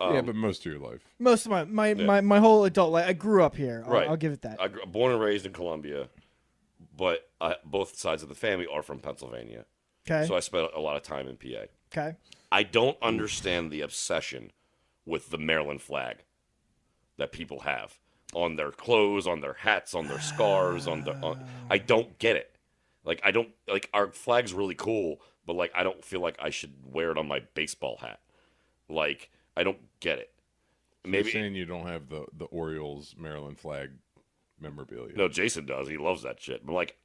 Yeah, but most of your life. Most of my whole adult life, I grew up here. Right. I'll give it that. Born and raised in Columbia, but both sides of the family are from Pennsylvania. Okay. So I spent a lot of time in PA. Okay. I don't understand the obsession with the Maryland flag that people have on their clothes, on their hats, on their scarves, I don't get it. Like I don't like our flag's really cool, but like I don't feel like I should wear it on my baseball hat. Like I don't get it. So Maybe you're saying you don't have the Orioles Maryland flag memorabilia. no, Jason does. He loves that shit. But like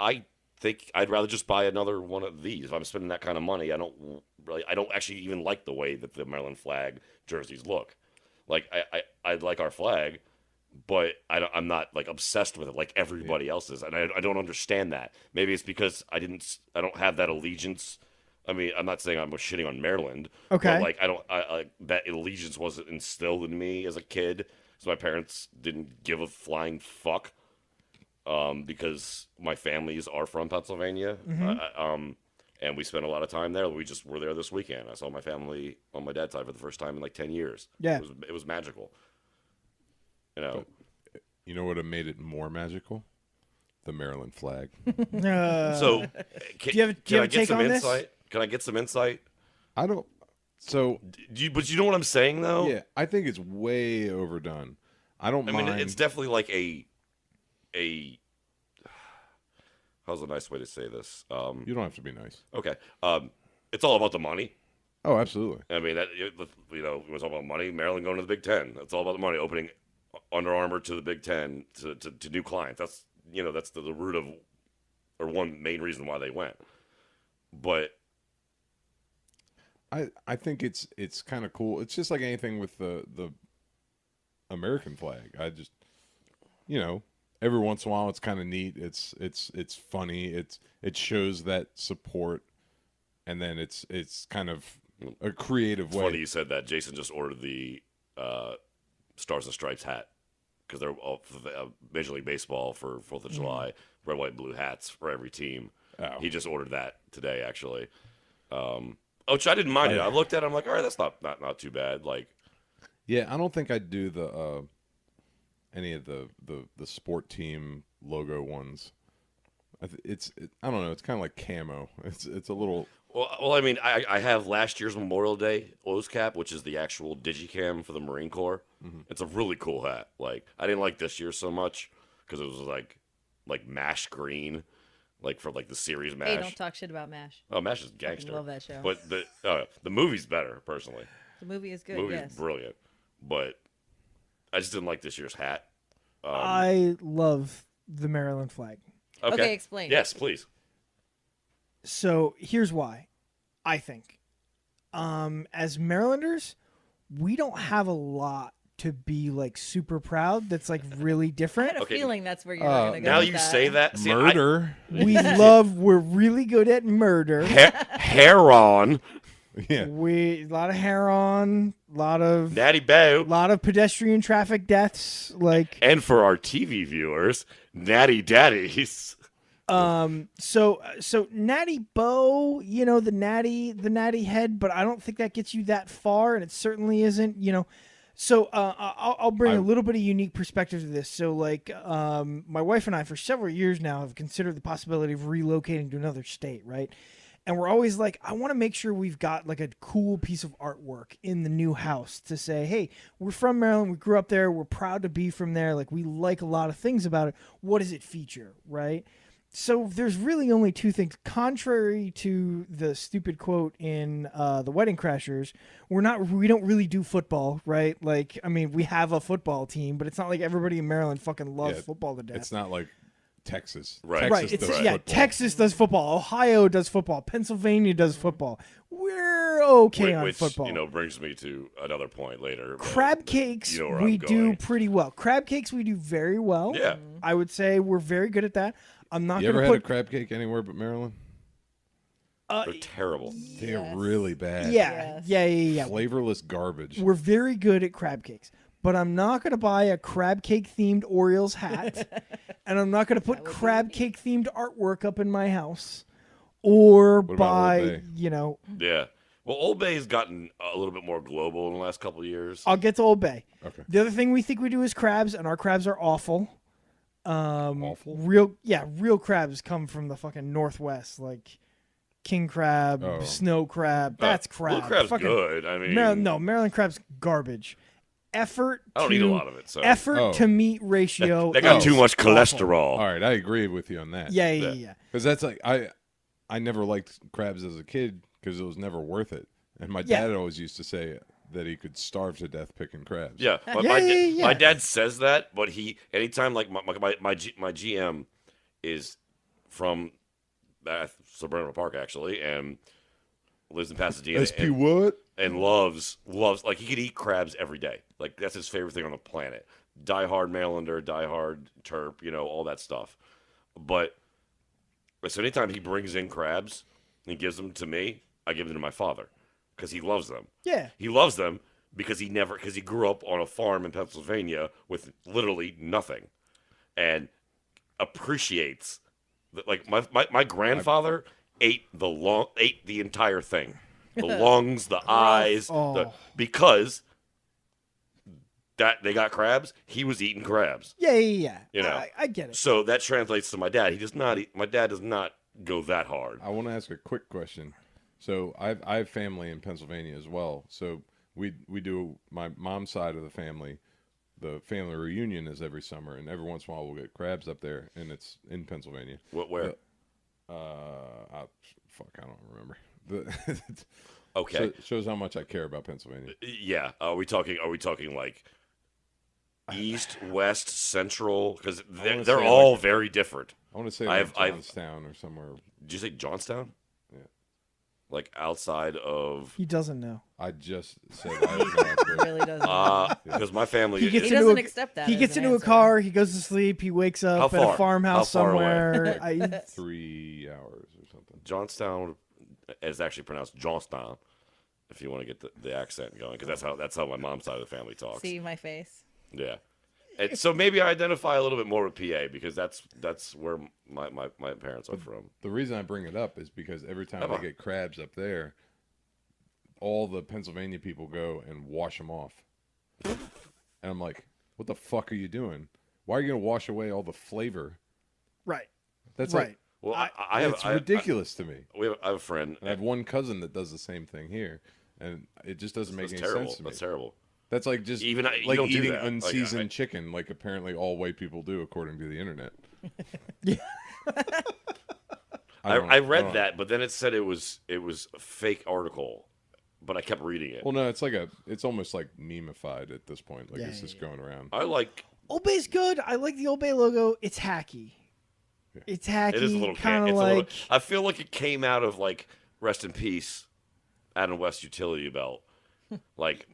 I think I'd rather just buy another one of these. If I'm spending that kind of money, I don't actually even like the way that the Maryland flag jerseys look. Like I like our flag, but I'm not like obsessed with it like everybody else is, and I don't understand that. Maybe it's because I don't have that allegiance. I mean, I'm not saying I'm shitting on Maryland. Okay. But like that allegiance wasn't instilled in me as a kid, so my parents didn't give a flying fuck. Because my families are from Pennsylvania, and we spent a lot of time there. We just were there this weekend. I saw my family on my dad's side for the first time in like 10 years. Yeah. It was magical. You know. You know what have made it more magical? The Maryland flag. So, do you have a take on this? insight? Can I get some insight? I don't. So But you know what I'm saying, though. yeah, I think it's way overdone. I don't I mind. mean, it's definitely like a. How's a nice way to say this? You don't have to be nice. Okay. It's all about the money. Oh, absolutely. I mean, it was all about money. Maryland going to the Big Ten. That's all about the money. Opening Under Armour to the Big Ten to new clients. That's that's the root of, or one main reason why they went. But I think it's kind of cool. It's just like anything with the American flag. I just every once in a while it's kind of neat. It's funny. It shows that support, and then it's kind of a creative it's way. funny you said that. Jason just ordered the Stars and Stripes hat because they're all Major League Baseball for 4th of July, red, white, and blue hats for every team. Oh. He just ordered that today, actually. Which I didn't mind it. I looked at it. I'm like, all right, that's not too bad. Like, Yeah, I don't think I'd do the any of the sport team logo ones. I don't know. It's kind of like camo. It's a little. well, I mean, I have last year's Memorial Day O's cap, which is the actual digicam for the Marine Corps. Mm-hmm. It's a really cool hat. Like, I didn't like this year so much because it was like MASH green, like for like the series MASH. Hey, don't talk shit about MASH. Oh, MASH is gangster. I love that show. But the movie's better, personally. The movie is good. The movie's yes. brilliant, but I just didn't like this year's hat. I love the Maryland flag. Okay, explain. Yes, please. So here's why. I think, as Marylanders, we don't have a lot to be like super proud. That's like really I different. had a Okay. feeling that's where you're going to go. Now with you that. say that. See, Murder. We're really good at murder. hair on, Yeah. A lot of hair on, a lot of pedestrian traffic deaths. Like, and for our TV viewers, Natty Daddies. So Natty Bow, the natty head, but I don't think that gets you that far, and it certainly isn't. So I'll bring a little bit of unique perspective to this. So like, my wife and I for several years now have considered the possibility of relocating to another state, right? And we're always like, I want to make sure we've got like a cool piece of artwork in the new house to say, hey, we're from Maryland, we grew up there, we're proud to be from there, like we like a lot of things about it. What does it feature, right? So there's really only two things. Contrary to the stupid quote in The Wedding Crashers, we don't really do football, right? Like, I mean, we have a football team, but it's not like everybody in Maryland fucking loves football to death. It's not like Texas. Right. Texas It's does yeah. football. Texas does football. Ohio does football. Pennsylvania does football. We're okay on Which, football. brings me to another point later. Crab cakes where we I'm do going. pretty well. Crab cakes we do very well. Yeah. I would say we're very good at that. I'm not You going ever to had a put. crab cake anywhere but Maryland? They're terrible. They're really bad. Yeah. Flavorless garbage. We're very good at crab cakes, but I'm not going to buy a crab cake themed Orioles hat, and I'm not going to put crab cake themed artwork up in my house, or What about Old buy Bay? Yeah. Well, Old Bay's gotten a little bit more global in the last couple of years. I'll get to Old Bay. Okay. The other thing we think we do is crabs, and our crabs are awful. Awful? Real crabs come from the fucking Northwest, like king crab, Oh. snow crab. That's crab. Blue crab's Fucking, good. I mean, Maryland crab's garbage. Effort. I don't to, eat a lot of it. So Effort to meat ratio. they got is too much awful. cholesterol. All right, I agree with you on that. Yeah. Because that's like I never liked crabs as a kid because it was never worth it. And my Yeah. dad always used to say that he could starve to death picking crabs. Yeah, but Yeah. my dad says that, but anytime like my GM is from Suburban Park actually, and lives in Pasadena. SP what? And loves like he could eat crabs every day. Like that's his favorite thing on the planet. Die hard Mainlander, die hard Terp, all that stuff. But so anytime he brings in crabs and gives them to me, I give them to my father because he loves them. Yeah. He loves them because he grew up on a farm in Pennsylvania with literally nothing, and appreciates like my grandfather ate the entire thing. The lungs, the eyes, because that they got crabs, he was eating crabs. Yeah. I get it. So that translates to my dad. My dad does not go that hard. I want to ask a quick question. So I have family in Pennsylvania as well. So we do my mom's side of the family. The family reunion is every summer, and every once in a while we'll get crabs up there, and it's in Pennsylvania. Where? I don't remember. Okay. Shows how much I care about Pennsylvania. Yeah. Are we talking like east, west, central? Because they're all very different. I want to say I've- Johnstown or somewhere. Did you say Johnstown? Yeah. Like outside of. He doesn't know. I just said I have no idea. Really doesn't. Because my family. He gets He into doesn't a- accept that. He as gets an into a answer. car. He goes to sleep. He wakes up How at far? a farmhouse How far away? somewhere. 3 hours or something. Johnstown is actually pronounced Johnstown. If you want to get the accent going, because that's how my mom's side of the family talks. See my face. Yeah, and so maybe I identify a little bit more with PA because that's where my parents are from. The reason I bring it up is because every time I get crabs up there, all the Pennsylvania people go and wash them off. And I'm like, what the fuck are you doing? Why are you going to wash away all the flavor? Right. That's Right. like, Well, it's ridiculous to me. I have a friend. And I have one cousin that does the same thing here, and it just doesn't make That's any terrible. sense to me. That's terrible. That's like just You like don't do eating that. Like, unseasoned chicken, like apparently all white people do, according to the internet. I read that, but then it said it was a fake article, but I kept reading it. Well, no, it's almost like memeified at this point. Like it's just going around. I like. Old Bay's good. I like the Old Bay logo. It's hacky. It's hacky. It is a little kind of it's a like. little, I feel like it came out of like rest in peace, Adam West utility belt, like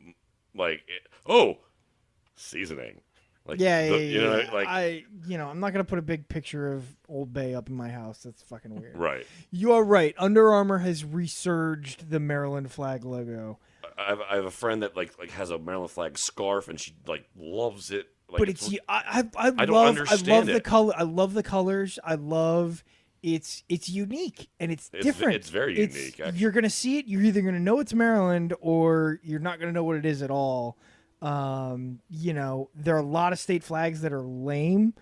seasoning. Like Yeah. you know, like I'm not gonna put a big picture of Old Bay up in my house. That's fucking weird. right. You are right. Under Armour has resurged the Maryland flag logo. I have a friend that like has a Maryland flag scarf and she like loves it Like, but it's I don't love understand the it. color. I love the colors. I love it's unique and it's different. It's very unique, actually. You're gonna see it. You're either gonna know it's Maryland or you're not gonna know what it is at all. You know, there are a lot of state flags that are lame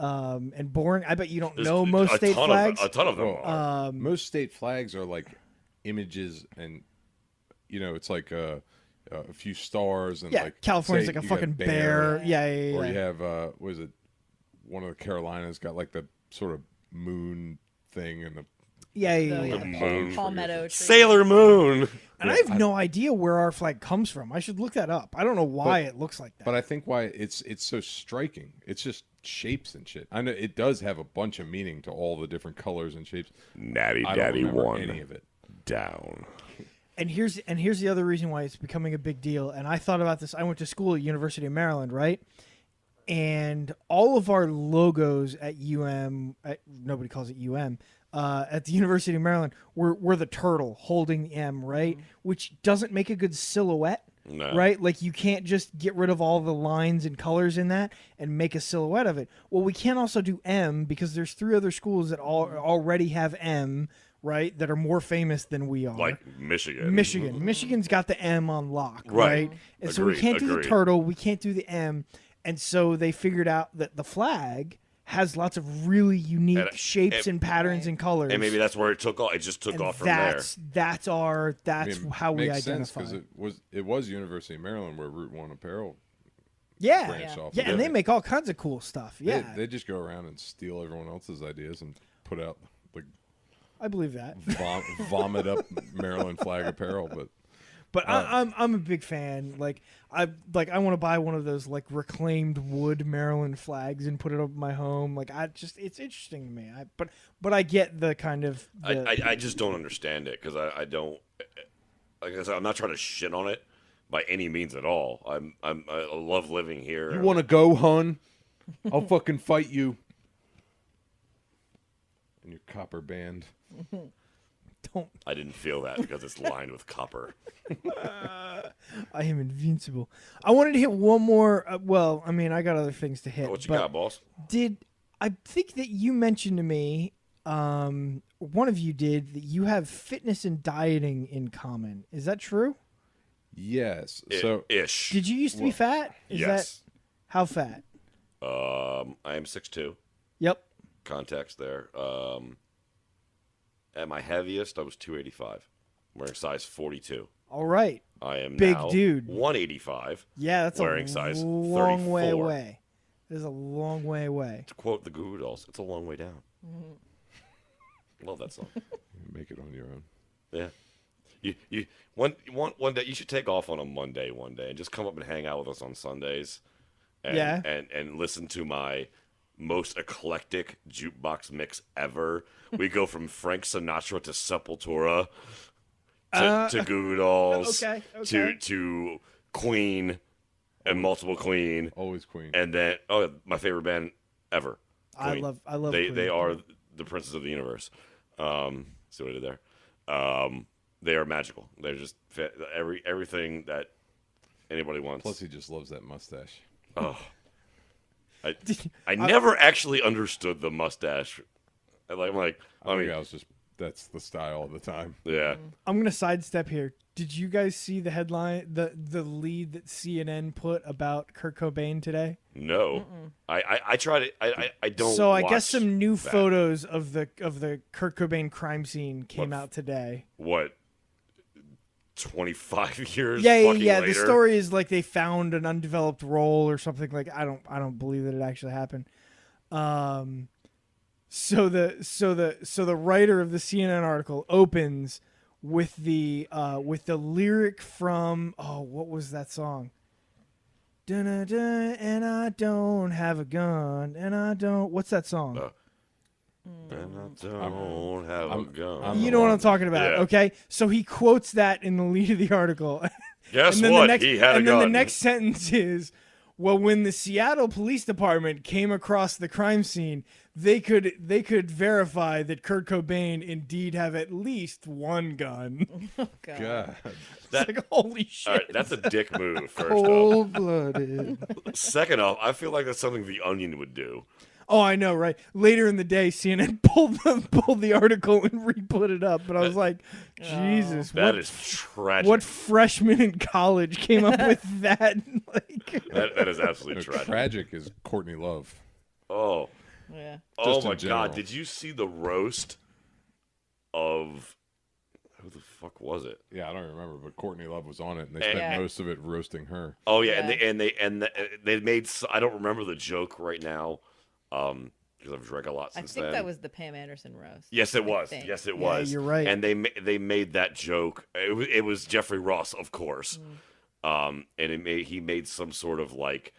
and boring. I bet you don't There's know most state flags. A ton of them Well, are. most state flags are like images, and it's like a few stars, and Yeah, like California's say like a you got fucking bear. Yeah. or you have what is it? One of the Carolinas got like the sort of moon thing, and the moon. Palmetto tree. Sailor Moon. And I have no idea where our flag comes from. I should look that up. I don't know why it looks like that. But I think why it's so striking. It's just shapes and shit. I know it does have a bunch of meaning to all the different colors and shapes. Natty I don't Daddy remember won. any of it. Down. And here's the other reason why it's becoming a big deal. And I thought about this. I went to school at University of Maryland, right? And all of our logos at nobody calls it UM, at the University of Maryland, were the turtle holding the M, right? Which doesn't make a good silhouette, No. right? Like you can't just get rid of all the lines and colors in that and make a silhouette of it. Well, we can't also do M because there's 3 other schools that already have M, right? That are more famous than we are. Like Michigan. Michigan's got the M on lock, right? Right. And so we can't do the Agreed. turtle, we can't do the M, and so they figured out that the flag has lots of really unique shapes and patterns and colors. And maybe that's where it took off. It just took and off from there. that's how we makes sense identify. because it was University of Maryland where Route 1 Apparel Yeah, branched off. yeah, and they make all kinds of cool stuff. Yeah, they just go around and steal everyone else's ideas and put out like I believe that. vomit up Maryland flag apparel, But I'm a big fan. I want to buy one of those like reclaimed wood Maryland flags and put it up in my home. It's interesting to me. But I get the kind of I just don't understand it because I don't. Like I said, I'm not trying to shit on it by any means at all. I love living here. you want to go, hun? I'll fucking fight you. And your copper band. don't. I didn't feel that because it's lined with copper. I am invincible. I wanted to hit one more. Well, I mean, I got other things to hit. What you but got, boss? I think that you mentioned to me, one of you did, that you have fitness and dieting in common. Is that true? Yes. Ish. Did you used to be fat? Is yes. that how fat? I am 6'2". Yep. Context there. At my heaviest, I was 285. I'm wearing size 42. All right. I am Big now dude. 185. Yeah, that's wearing a size long 34. way away. There's a long way away. To quote the Goo Goo Dolls, it's a long way down. Love that song. Make it on your own. Yeah. You one day you should take off on a Monday one day and just come up and hang out with us on Sundays. And, Yeah. And listen to my most eclectic jukebox mix ever. We go from Frank Sinatra to Sepultura to Goo Goo Dolls okay. to Queen and multiple Queen. Always Queen. And then my favorite band ever. Queen. I love they Queen. they are the princes of the universe. See what I did there? They are magical. They're just everything that anybody wants. Plus, he just loves that mustache. Oh, I never actually understood the mustache. I mean, that's the style of the time. yeah. I'm gonna sidestep here. Did you guys see the headline, the lead that CNN put about Kurt Cobain today? No, I tried it. I don't. So I guess watch some new that. photos of the Kurt Cobain crime scene came out today. What? 25 years. Yeah. Later? The story is like they found an undeveloped role or something. Like I don't believe that it actually happened. So the writer of the CNN article opens with the lyric from what was that song? Dun-dun-dun, and I don't have a gun, and I don't. What's that song? And I don't have a gun. You know what I'm talking about, Yeah. okay? So he quotes that in the lead of the article. Guess and then what? The next, He had a and gun. then the next sentence is, Well, when the Seattle Police Department came across the crime scene, they could verify that Kurt Cobain indeed have at least one gun. Oh God. God. It's like, holy shit. All right, that's a dick move. First off. Cold-blooded. Second off, I feel like that's something The Onion would do. Oh, I know, right? Later in the day, CNN pulled the article and re-put it up, but I was like, Jesus, That is tragic. what freshman in college came up with that? Like, That is absolutely tragic. Tragic is Courtney Love. Oh. Yeah. Oh Just in my general. God! Did you see the roast of who the fuck was it? Yeah, I don't remember, but Courtney Love was on it, and they And- spent Yeah. most of it roasting her. Oh yeah, Yeah. and they made. I don't remember the joke right now, because I've drank a lot I since think then. that was the Pam Anderson roast. Yes, it I was. think. Yes, it Yeah, was. you're right. And they made that joke. It was Jeffrey Ross, of course. And he made some sort of like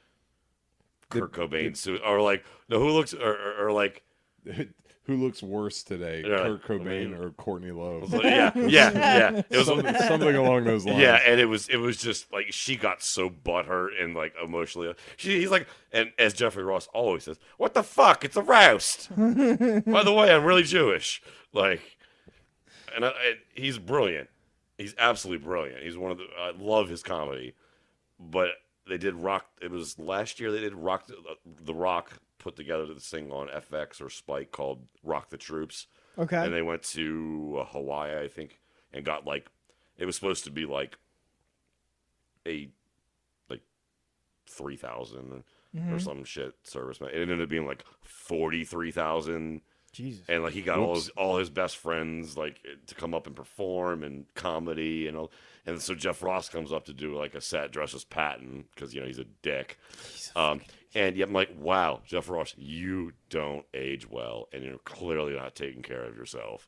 Kurt Cobain suit, or like no, who looks or like. Who looks worse today, Yeah, Kurt Cobain I mean- or Courtney Love? Yeah. It was Something along those lines. yeah, and it was just like she got so butthurt and like emotionally. He's like, and as Jeffrey Ross always says, "What the fuck? It's a roast." By the way, I'm really Jewish. Like, and he's brilliant. He's absolutely brilliant. He's one of the. I love his comedy, but they did rock. It was last year they did rock. The Rock put together this thing on FX or Spike called Rock the Troops. okay. And they went to Hawaii, I think, and got like it was supposed to be like 3,000 or some shit servicemen. It ended up being like 43,000, Jesus. and like he got all his best friends like to come up and perform and comedy and all. And so Jeff Ross comes up to do like a set dressed as Patton because he's a dick. And yet I'm like, wow, Jeff Ross, you don't age well, and you're clearly not taking care of yourself.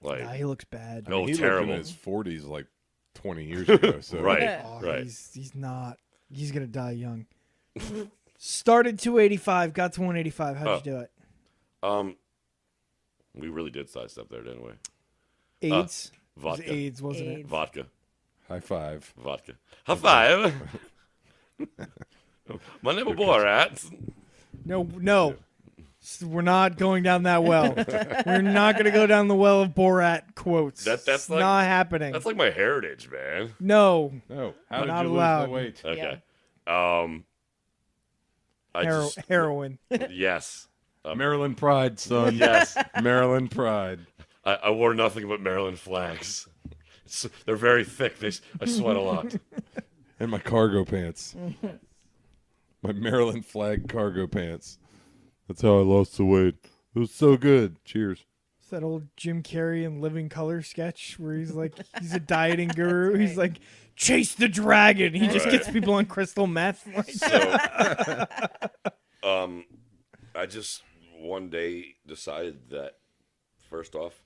Like, Nah, he looks bad. Oh, he terrible. lived in his 40s like 20 years ago. So right, Oh, right. He's not. He's gonna die young. Started 285, got to 185. How'd you do it? We really did sidestep there, didn't we? AIDS. It was Vodka, AIDS, wasn't it? AIDS. vodka, high five. vodka. High five. My name is Borat. No. We're not going down that well. We're not going to go down the well of Borat quotes. That's It's like- not happening. That's like my heritage, man. No. No, how did Not you allowed. lose the weight? Okay. I just Heroin. yes, Maryland Pride, son. yes. Maryland Pride. I wore nothing but Maryland flags. They're very thick. I sweat a lot. And my cargo pants. My Maryland flag cargo pants. That's how I lost the weight. It was so good. Cheers. It's that old Jim Carrey in Living Color sketch where he's like, he's a dieting guru. He's like, chase the dragon. He just Right. gets people on crystal meth. Like, So, I just one day decided that first off,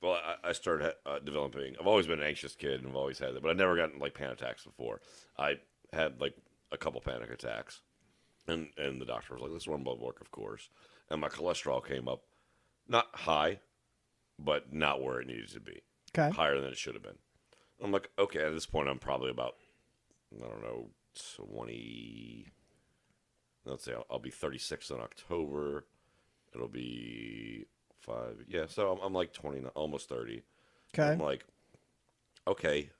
well, I started developing. I've always been an anxious kid and I've always had that, but I've never gotten like panic attacks before. I had like a couple panic attacks, and the doctor was like, "Let's run blood work, of course." And my cholesterol came up, not high, but not where it needed to be. okay. Higher than it should have been. I'm like, okay, at this point, I'm probably about, I don't know, 20. Let's say I'll be 36 in October. It'll be 5. Yeah, so I'm like 20, almost 30. Okay. I'm like, okay,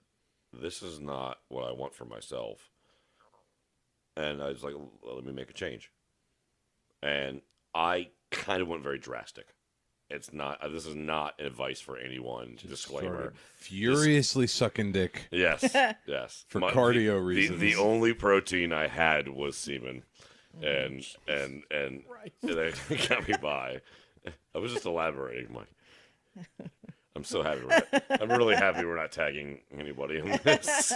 this is not what I want for myself. And I was like, well, let me make a change. And I kind of went very drastic. It's not. This is not advice for anyone. Disclaimer. Started furiously sucking dick. Yes, yes. For cardio the, reasons. The only protein I had was semen, and they got me by. I was just elaborating, Mike. I'm so happy. I'm really happy we're not tagging anybody in this.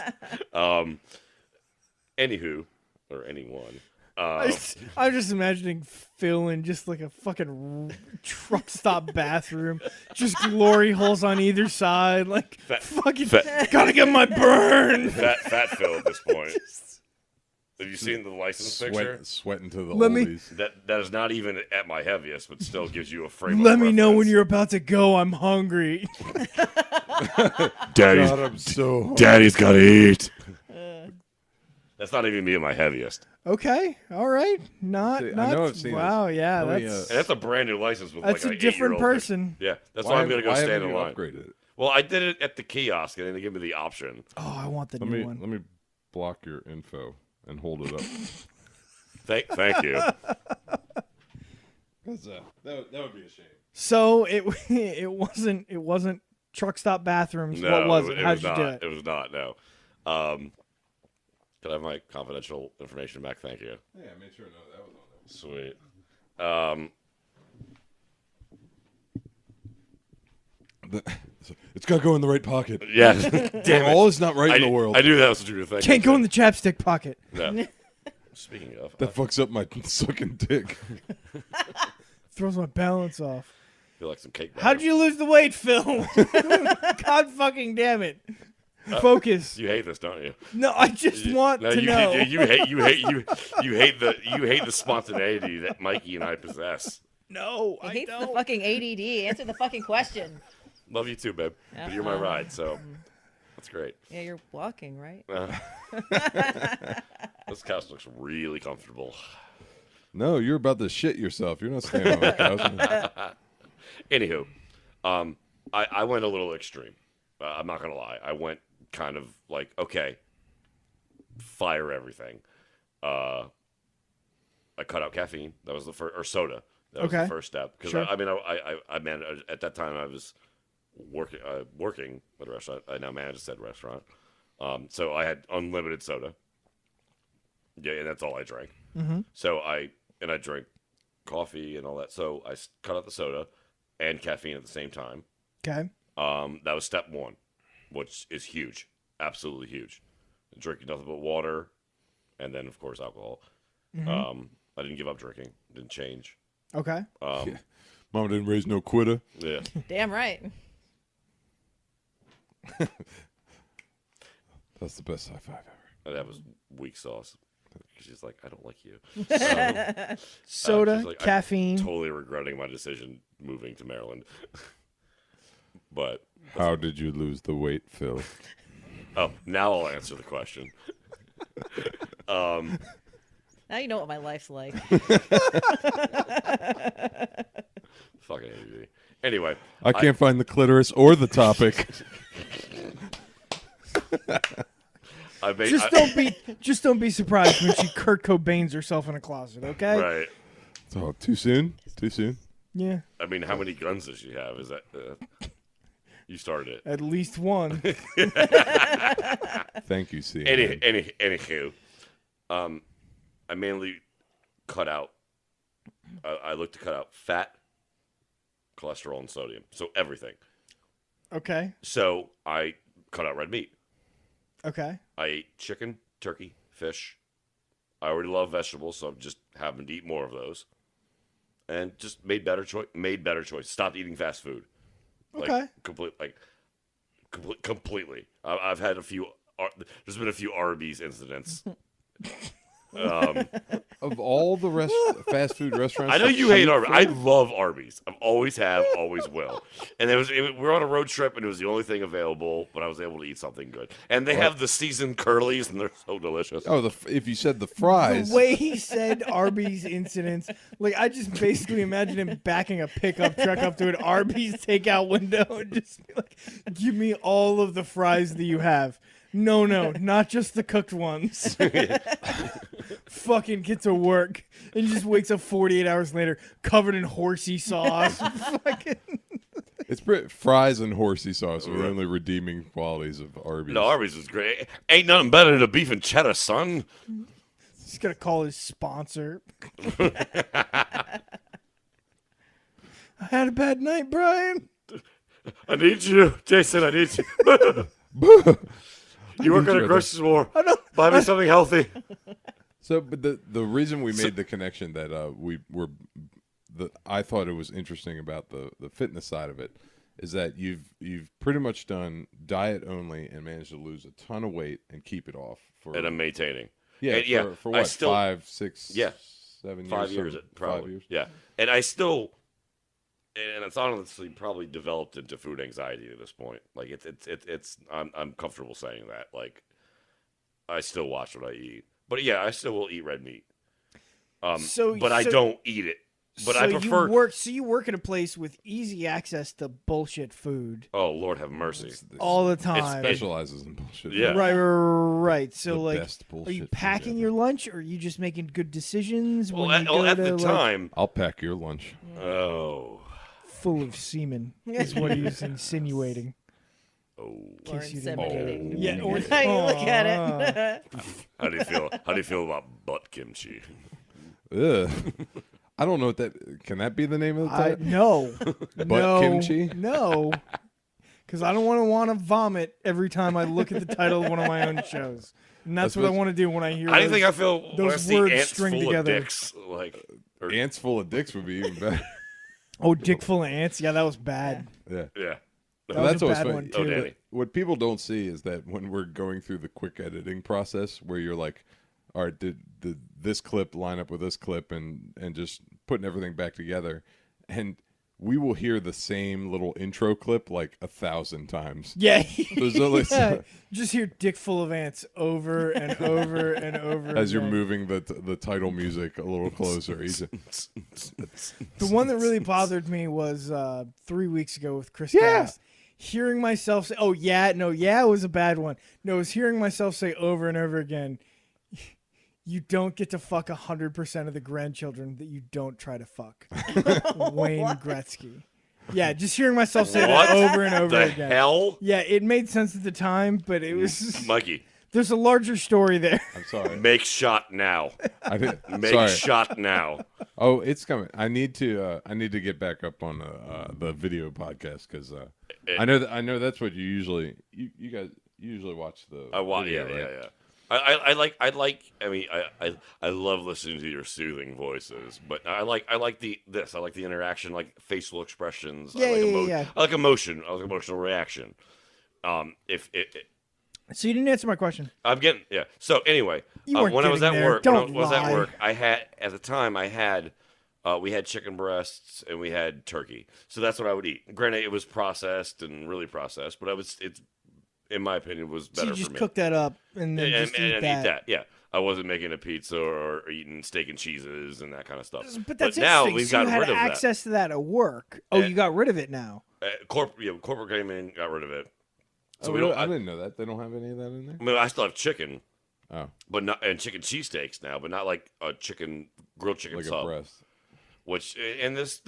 Anywho, or anyone. I'm just imagining Phil in just like a fucking truck stop bathroom, just glory holes on either side, like fucking gotta get my burn. Fat Phil at this point. Have you seen the license picture? Sweating to the Let me- oldies. That is not even at my heaviest, but still gives you a frame. Let of me know when reference. you're about to go. I'm hungry. Daddy's God, I'm so hungry. Daddy's gotta eat. That's not even being my heaviest. Okay, all right, not. See, I not know I've seen wow, this. yeah, Let me, that's And that's a brand new license with that's like a an different 8-year-old kid. person. Yeah, that's why I'm gonna go why stand haven't in you line. upgraded it? Well, I did it at the kiosk, and they gave me the option. Oh, I want the Let new me one. let me block your info and hold it up. Thank you. Because that would be a shame. So it it wasn't truck stop bathrooms. No, What was it? it How'd was you not. do it? It was not. No. Can I have my confidential information back? Thank you. Yeah, I made sure to know that was on there. Sweet. It's got to go in the right pocket. Yeah. Damn it. All is not right in the world. I knew that was what you were thinking. Can't go in the chapstick pocket. No. Speaking of, That fucks up my sucking dick. Throws my balance off. I feel like some cake. How'd you lose the weight, Phil? God fucking damn it! Focus. You hate this, don't you? No, I just want to know. You hate the spontaneity that Mikey and I possess. No, He I hates the don't. fucking ADD. Answer the fucking question. Love you too, babe. But you're my ride, so that's great. Yeah, you're walking, right? This couch looks really comfortable. No, you're about to shit yourself. You're not staying on the couch. Anywho, I went a little extreme. I'm not gonna lie. I went kind of like, okay, fire everything. I cut out caffeine. That was the first, or soda. That was Okay. the first step. Because Sure. I managed at that time. I was working at a restaurant. I now manage said restaurant. So I had unlimited soda. Yeah, and that's all I drank. Mm-hmm. So I drank coffee and all that. So I cut out the soda and caffeine at the same time. Okay. That was step one, which is huge, absolutely huge. Drinking nothing but water, and then of course alcohol. Mm-hmm. I didn't give up drinking. Didn't change. Okay. Mama didn't raise no quitter. Yeah. Damn right. That's the best high five ever. And that was weak sauce. She's like, I don't like you. Soda, she's like, caffeine. Totally regretting my decision moving to Maryland. But How did you lose the weight, Phil? now I'll answer the question. Now you know what my life's like. Fucking ADD. Anyway, I can't find the clitoris or the topic. I made Just don't be surprised when she Kurt Cobains herself in a closet. Okay. right. Oh, too soon? Too soon? Yeah. I mean, how many guns does she have? Is that you started it? At least one. Thank you, C. Anywho, I mainly cut out. I look to cut out fat, cholesterol, and sodium. So everything. Okay. So I cut out red meat. Okay. I ate chicken, turkey, fish. I already love vegetables, so I'm just having to eat more of those. And just made better choice. Stopped eating fast food. Okay. Completely. I've had a few. There's been a few Arby's incidents. Of all the fast food restaurants, I know to you hate shoot Arby's. for- I love Arby's. I've always have, always will. And we're on a road trip, and it was the only thing available, but I was able to eat something good. And they have the seasoned curlies, and they're so delicious. Oh, if you said the fries, The way he said Arby's incidents, like I just basically imagine him backing a pickup truck up to an Arby's takeout window and just be like, "Give me all of the fries that you have." No, not just the cooked ones. Fucking get to work and just wakes up 48 hours later covered in horsey sauce. Fucking. it's fries and horsey sauce are the only redeeming qualities of Arby's. No, Arby's was great. Ain't nothing better than a beef and cheddar, son. He's gonna call his sponsor. I had a bad night, Brian. I need you, Jason. I need you. You work at a grocery store. Buy me something healthy. So, but the reason we made the connection that I thought it was interesting about the fitness side of it is that you've pretty much done diet only and managed to lose a ton of weight and keep it off for And I'm maintaining. yeah and yeah, for I what still- 5, 6, Yeah. 7 years 5 years, something? probably. 5 years. Yeah, and I still, and it's honestly probably developed into food anxiety at this point. Like it's I'm comfortable saying that. Like I still watch what I eat. But yeah, I still will eat red meat. So- but I so- don't eat it. But so I prefer. you work at a place with easy access to bullshit food Oh Lord, have mercy. all the time. Specializes in bullshit. Yeah. Right. So The like, best are bullshit you food packing ever. your lunch, or are you just making good decisions Well, when you go at to the like, time. I'll pack your lunch. Oh. full of semen? Is what he's insinuating. Oh. Or case you didn't inseminating. get it. Yeah, or How you look at it. How do you feel? How do you feel about butt kimchi? Ugh. I don't know what that. Can that be the name of the title? No, no, kimchi? no, because I don't want to vomit every time I look at the title of one of my own shows, and that's what I That's want to do when I hear. How do you think I feel when I those see words ants string full together. of dicks? Like, or, Ants full of dicks would be even better. Oh, dick full of ants. Yeah, that was bad. Yeah. yeah. That Well, was that's a always bad funny. one, Oh, too. Danny. What people don't see is that when we're going through the quick editing process, where you're like, "All right, did this clip line up with this clip?" and just putting everything back together, and we will hear the same little intro clip like 1,000 times. Yeah, There's only yeah. Just hear "dick full of ants" over and over and over. as you're again. moving the title music a little closer. The one that really bothered me was 3 weeks ago with Chris Cast. Hearing myself say, "Oh yeah, no, yeah," it was a bad one. No, it was hearing myself say over and over again, "You don't get to fuck 100% of the grandchildren that you don't try to fuck." Wayne Gretzky. Yeah, just hearing myself say What that over and over the again. hell? Yeah, it made sense at the time, but it was. Mikey, There's a larger story there. I'm sorry. make shot now. I did, Make sorry. shot now. Oh, it's coming. I need to get back up on the video podcast because I know that's what you guys usually watch the. I want, video, yeah, right? yeah, yeah. I mean, I love listening to your soothing voices, but I like the interaction, like facial expressions. Yeah, I like yeah. I like emotion. I like emotional reaction. If it, So you didn't answer my question. I'm getting So anyway, You weren't when I was at getting there. work, Don't when I was at lie. work, I had at the time we had chicken breasts and we had turkey. So that's what I would eat. Granted, it was processed and really processed, but it's in my opinion was So better you just for me. cook that up and then just eat that. Yeah, I wasn't making a pizza or eating steak and cheeses and that kind of stuff. But that's now interesting. we've So you gotten had rid of access to that at work. Oh, you got rid of it now. that. Corporate came in, got rid of it. So Oh, we really? don't. I didn't know that. They don't have any of that in there. I mean, I still have chicken, Oh, but not and chicken cheesesteaks now, but not like a grilled chicken like sub. a breast. Which and this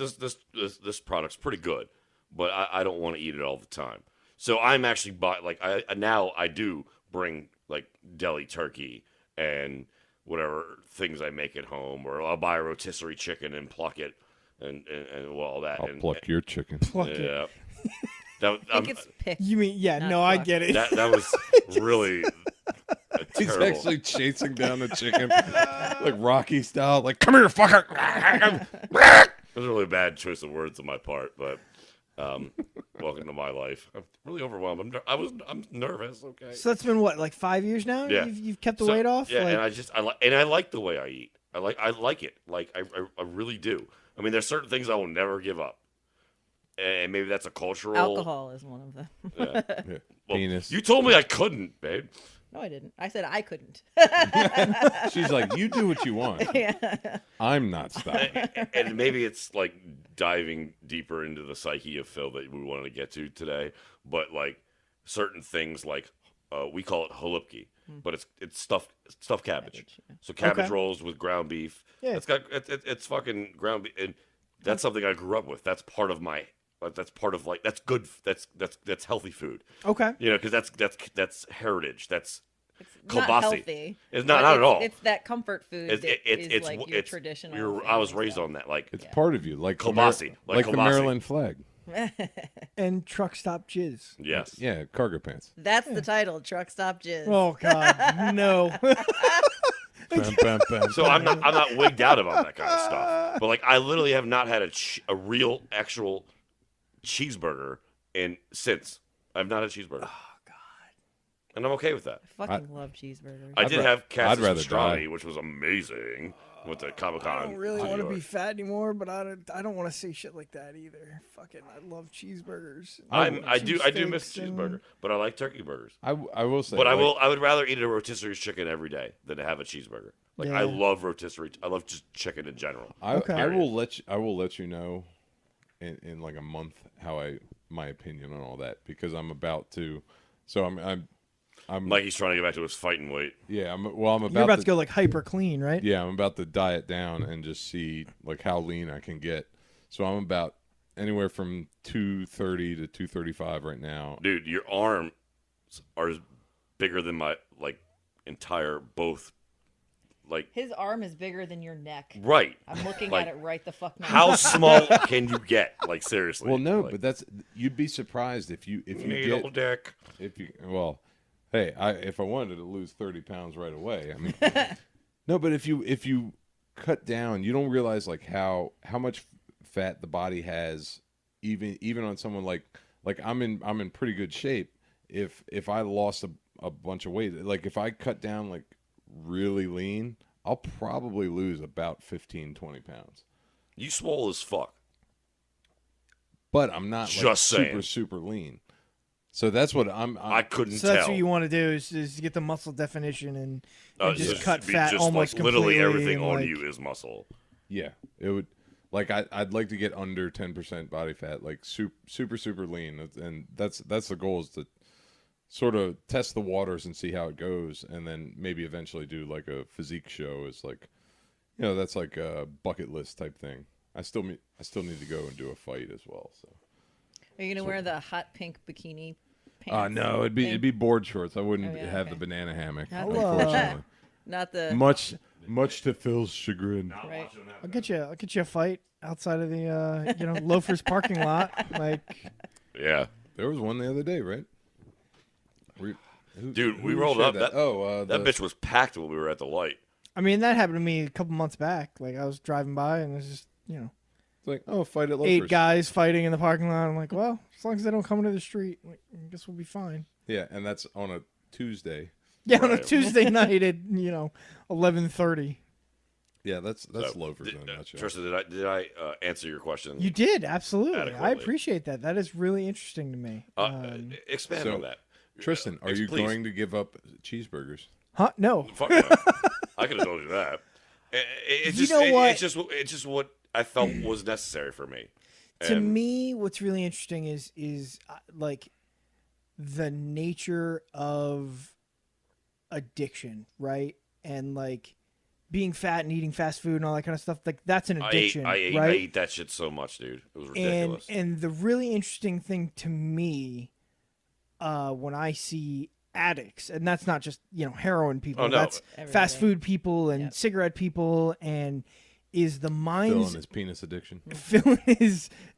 product's pretty good, but I don't want to eat it all the time. So I'm actually I do bring like deli turkey and whatever things I make at home, or I'll buy a rotisserie chicken and pluck it and all that. I'll and, pluck your chicken. Pluck it. Yeah. That, I think it's picked. You mean Not no? I plucked. get it. that was really He's terrible. actually chasing down the chicken, like Rocky style. Like, come here, fucker! It was a really bad choice of words on my part, but welcome to my life. I'm really overwhelmed. I'm nervous. Okay. So that's been what, like 5 years now? Yeah. You've kept the So, weight off. Yeah, Like, and I like the way I eat. I like it. Like I really do. I mean, there's certain things I will never give up, and maybe that's a cultural Alcohol is one of them. Yeah. Yeah. Well, Penis. You told me I couldn't, babe. No, I didn't. I said I couldn't. She's like, you do what you want. Yeah. I'm not stopping. And maybe it's like diving deeper into the psyche of Phil that we wanted to get to today. But like certain things, like we call it halupki, but it's stuffed cabbage. Cabbage, yeah. So cabbage Okay. rolls with ground beef. Yeah. It's fucking ground beef, and that's something I grew up with. That's part of my. That's part of like that's good. That's healthy food. okay. You know, because that's heritage. That's It's not kielbasi. healthy. It's not but not at all. It's that comfort food It's that is it's like your traditional. I was family raised stuff. on that. Like It's part of you, like Kielbasi, like the kielbasi. Maryland flag. And truck stop jizz. yes, Yeah, cargo pants. That's the title. Truck stop jizz. Oh God, no. Bam, bam, bam. So I'm not wigged out about that kind of stuff. But like I literally have not had a real actual cheeseburger since I've not had a cheeseburger. and I'm okay with that. I fucking love cheeseburgers. I did have I'd Katz's rather pastrami, die. which was amazing with the Comic Con. I don't really in want New to be York. fat anymore, but I don't want to say shit like that either. Fucking, I love cheeseburgers. I do miss Cheesesteaks and- cheeseburger, but I like turkey burgers. I will say, But I like, would rather eat a rotisserie chicken every day than to have a cheeseburger. Like I Yeah. love rotisserie. I love just chicken in general. Okay. I will let you know in like a month how my opinion on all that, because I'm about to. So I'm Mikey's trying to get back to his fighting weight. yeah. I'm You're about about to go like hyper clean, right? Yeah, I'm about to diet down and just see like how lean I can get. So I'm about anywhere from 230 to 235 right now. Dude, your arms are bigger than my entire both. Like His arm is bigger than your neck. right. I'm looking Like, at it right the fuck now. How small can you get? Like seriously. Well, no, Like, but you'd be surprised if you needle get dick. hey, if I wanted to lose 30 pounds right away, I mean, no, but if you cut down, you don't realize like how much fat the body has, even on someone like I'm in pretty good shape. If I lost a bunch of weight, like if I cut down like really lean, I'll probably lose about 15, 20 pounds. You swole as fuck. But I'm not like Just saying. super lean. So that's what I couldn't So tell. that's what you want to do is get the muscle definition and just cut be fat just, almost like, literally completely. everything and, on like, you is muscle. Yeah, it would. Like I'd like to get under 10% body fat, like super lean, and that's the goal, is to sort of test the waters and see how it goes, and then maybe eventually do like a physique show. Is like, that's like a bucket list type thing. I still need to go and do a fight as well. So. Are you gonna wear the hot pink bikini pants? No, it'd be board shorts. I wouldn't Oh, yeah, have okay. the banana hammock, Hello. unfortunately. Not the Much to Phil's chagrin. right. I'll get you a fight outside of the Loafers parking lot. Like, Yeah. There was one the other day, right? Dude, we who rolled shared up. That That bitch was packed when we were at the light. I mean, that happened to me a couple months back. Like, I was driving by and there's just It's like, fight at Loafers. 8 guys fighting in the parking lot. I'm like, well, as long as they don't come into the street, like, I guess we'll be fine. Yeah, and that's on a Tuesday. Yeah, on a Right. Tuesday night at 11:30. Yeah, that's So, Loafers in a nutshell. Tristan, did I answer your question? You did, absolutely. I Adequately. appreciate that. That is really interesting to me. Expand so- on that. Tristan, are you Please. going to give up cheeseburgers? Huh? No. Fuck yeah. I could have told you that. It's You just, know what? It's just what I felt was necessary for me. To And me, what's really interesting is like the nature of addiction, right? And like being fat and eating fast food and all that kind of stuff. Like that's an addiction, I ate right? that shit so much, dude. It was And ridiculous. the really interesting thing to me, when I see addicts, and that's not just heroin people, Oh, no. that's Everybody. fast food people and Yep. cigarette people, and is the Phil minds and his penis addiction. Phil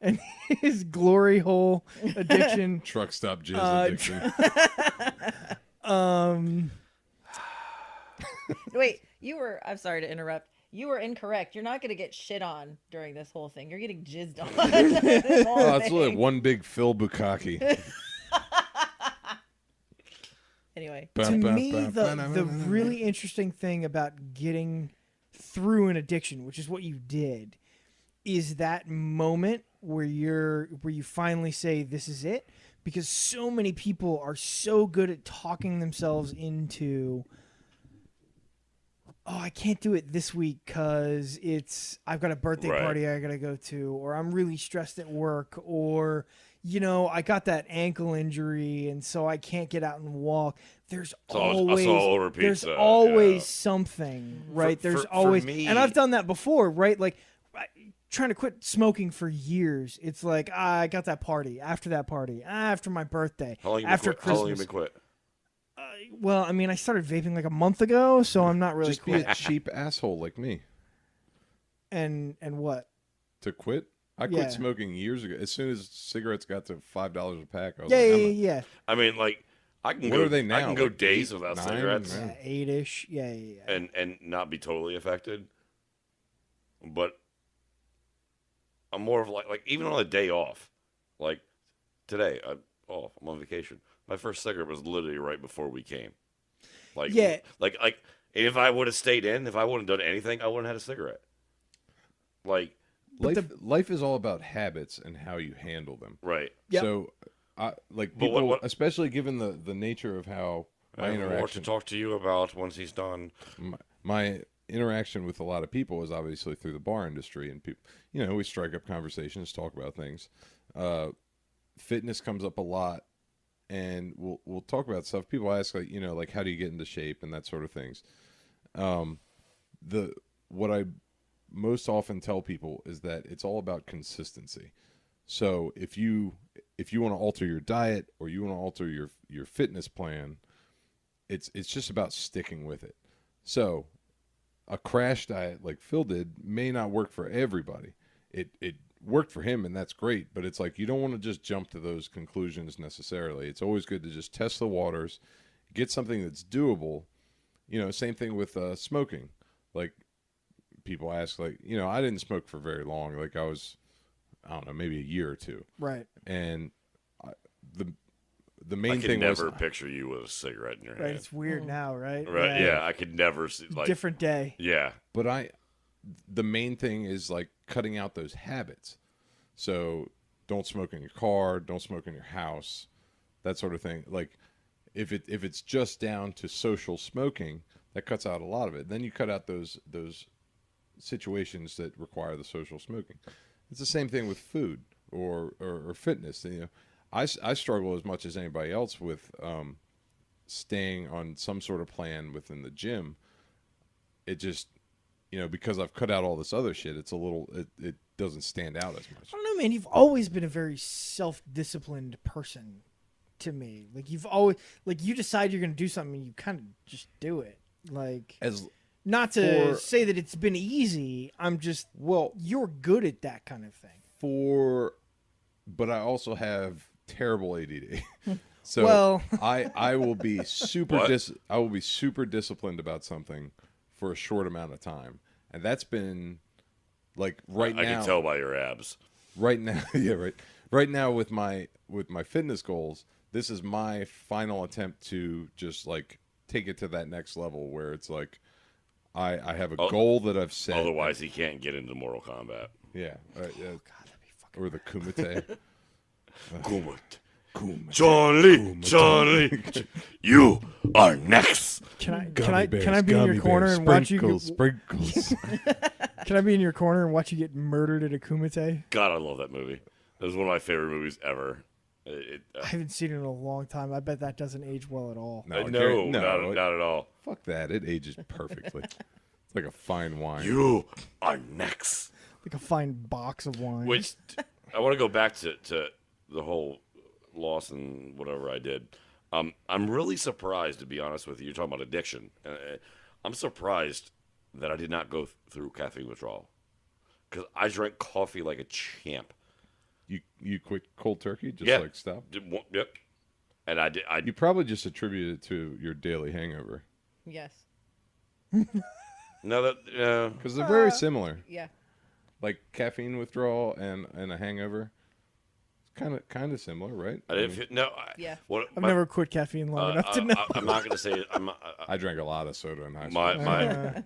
and his glory hole addiction. Truck stop jizz addiction. Wait, I'm sorry to interrupt. You were incorrect. You're not going to get shit on during this whole thing. You're getting jizzed on. This whole Oh, it's thing. like one big Phil Bukkake. Anyway, To me, the really interesting thing about getting through an addiction, which is what you did, is that moment where you finally say this is it, because so many people are so good at talking themselves into, oh, I can't do it this week because I've got a birthday Right. party I gotta go to, or I'm really stressed at work, or I got that ankle injury and so I can't get out and walk. There's always all over pizza, yeah. something, right? There's for always, me- and I've done that before, right? Like trying to quit smoking for years. It's like I got that party, after my birthday, How long you after been quit? How long you Christmas. been quit? Well, I mean, I started vaping like a month ago, so I'm not really Just be quit. a cheap asshole like me. And what? To quit? I Yeah. quit smoking years ago. As soon as cigarettes got to $5 a pack, I was Yeah, like, yeah. I mean, like I can What go. are they now? I can go Like days 8, without 9? cigarettes Yeah. 8-ish. Yeah. and not be totally affected. But I'm more of like even on a day off, like today. off. I'm on vacation. My first cigarette was literally right before we came. Like, Yeah. like, if I would have stayed in, if I wouldn't have done anything, I wouldn't have had a cigarette. Like, Life is all about habits and how you handle them. right. Yep. So, like But people, what- especially given the nature of how I my have more to interaction, talk to you about once he's done. my interaction with a lot of people is obviously through the bar industry, and people, we strike up conversations, talk about things. Fitness comes up a lot, and we'll talk about stuff. People ask like how do you get into shape and that sort of things. What I most often tell people is that it's all about consistency. So if you want to alter your diet or you want to alter your fitness plan, it's just about sticking with it. So a crash diet like Phil did may not work for everybody. It worked for him, and that's great, but it's like you don't want to just jump to those conclusions necessarily. It's always good to just test the waters, get something that's doable. Same thing with smoking. Like people ask, like, I didn't smoke for very long. Like I don't know, maybe a year or two. Right. And the I main could thing never was picture you with a cigarette in your Right. hand. It's weird now, right? Right? Yeah, I could never see like. Different day. Yeah. But the main thing is like cutting out those habits. So don't smoke in your car, don't smoke in your house, that sort of thing. Like if it's just down to social smoking, that cuts out a lot of it. Then you cut out those situations that require the social smoking. It's the same thing with food or fitness. I struggle as much as anybody else with staying on some sort of plan within the gym. It just, because I've cut out all this other shit, it's a little, it doesn't stand out as much. I don't know, man. You've always been a very self-disciplined person to me. Like you've always, like you decide you're going to do something and you kind of just do it. Like not to say that it's been easy. I'm just, you're good at that kind of thing. But I also have terrible ADD. So I will be super I will be super disciplined about something for a short amount of time. And that's been like now. I can tell by your abs. Right now, yeah, right. Right now with my fitness goals, this is my final attempt to just like take it to that next level where it's like I have a goal that I've set. Otherwise, he can't get into Mortal Kombat. Yeah. God, that'd be fucking. Or the Kumite. Charlie, you are next. Can I be in your corner and watch you get, sprinkles. Can I be in your corner and watch you get murdered at a kumite? God, I love that movie. That was one of my favorite movies ever. I haven't seen it in a long time. I bet that doesn't age well at all. No, not at all. Fuck that. It ages perfectly. It's like a fine wine. You are next. Like a fine box of wine. Which I want to go back to the whole loss and whatever I did. I'm really surprised, to be honest with you. You're talking about addiction. I'm surprised that I did not go through caffeine withdrawal because I drank coffee like a champ. You quit cold turkey? Just like stop? Yep. And I did. You probably just attributed it to your daily hangover. Yes. No, that because they're very similar. Yeah. Like caffeine withdrawal and a hangover. It's kind of similar, right? I didn't. Yeah. I've never quit caffeine long enough to know. I'm not going to say. I drank a lot of soda in high school.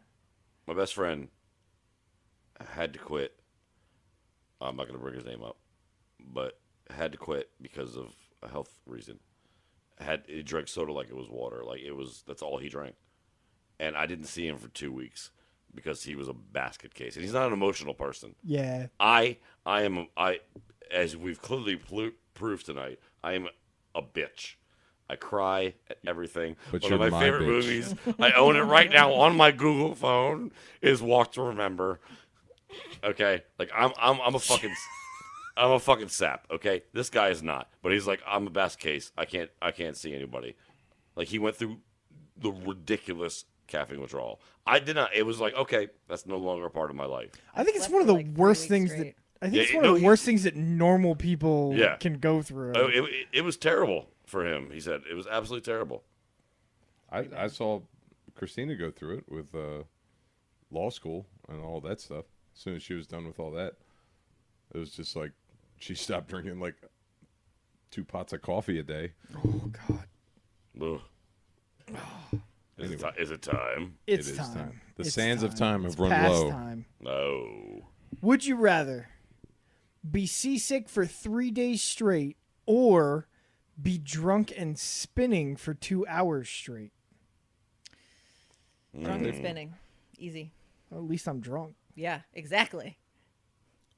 My best friend had to quit. I'm not going to bring his name up, but had to quit because of a health reason. He drank soda like it was water, that's all he drank, and I didn't see him for 2 weeks because he was a basket case, and he's not an emotional person. Yeah. I am as we've clearly proved tonight, I am a bitch. I cry at everything. But One you're of my favorite bitch. movies, I own it right now on my Google phone, is Walk to Remember. Okay? Like, I'm a fucking sap, okay? This guy is not. But he's like, I'm a basket case. I can't see anybody. Like, he went through the ridiculous caffeine withdrawal. I did not. It was like, okay, that's no longer a part of my life. I think it's Slept one of for the like 3 worst weeks things straight. I think it's one of the worst things that normal people Yeah. can go through. Oh, it was terrible for him. He said it was absolutely terrible. I saw Christina go through it with law school and all that stuff. As soon as she was done with all that, it was just like she stopped drinking like 2 pots of coffee a day. Oh God. Ugh. Is it time? It's It is time. The It's sands of time It's have run past low. time. No. Would you rather be seasick for 3 days straight or be drunk and spinning for 2 hours straight? Drunk and spinning. Easy. Well, at least I'm drunk. Yeah, exactly.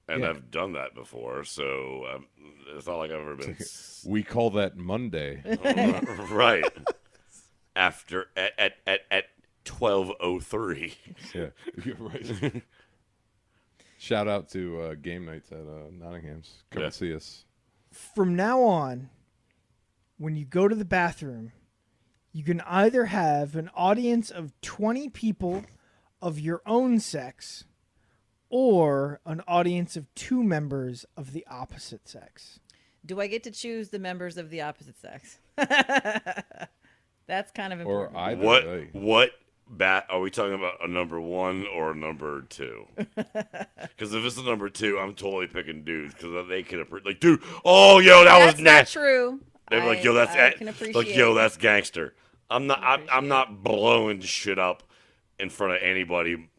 And Yeah. I've done that before, so it's not like I've ever been We call that Monday. right after at 12:03. Yeah, you're right. Shout out to game nights at Nottingham's. Come Yeah. and see us. From now on, when you go to the bathroom, you can either have an audience of 20 people of your own sex or an audience of 2 members of the opposite sex. Do I get to choose the members of the opposite sex? That's kind of Or important. either way. What bat are we talking about? A number 1 or a number 2? Because if it's a number 2, I'm totally picking dudes because they can like, dude. Oh, yo, that That's was not nasty. true. They're like, yo, I can appreciate. like, yo, that's gangster. I'm not. I'm appreciate. not blowing shit up in front of anybody.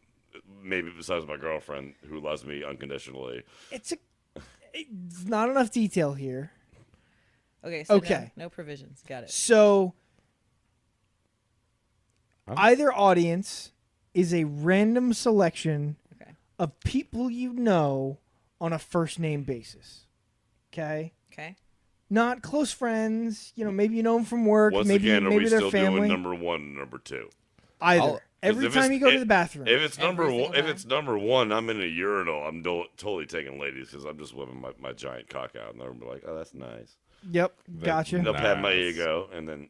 Maybe besides my girlfriend who loves me unconditionally. It's not enough detail here. Okay. So Okay. No provisions. Got it. So Huh? either audience is a random selection Okay. of people you know on a first name basis. Okay? Okay. Not close friends, maybe you know them from work, Once maybe again, are maybe we their still family. doing number 1 and number 2? Either. I'll- Every if time it's- you go to the bathroom. If it's number Every 1, single if it's number 1, I'm in a urinal. I'm totally taking ladies because I'm just whipping my giant cock out, and they'll be like, "Oh, that's nice." Yep, gotcha. They'll pat my Nice. ego, and then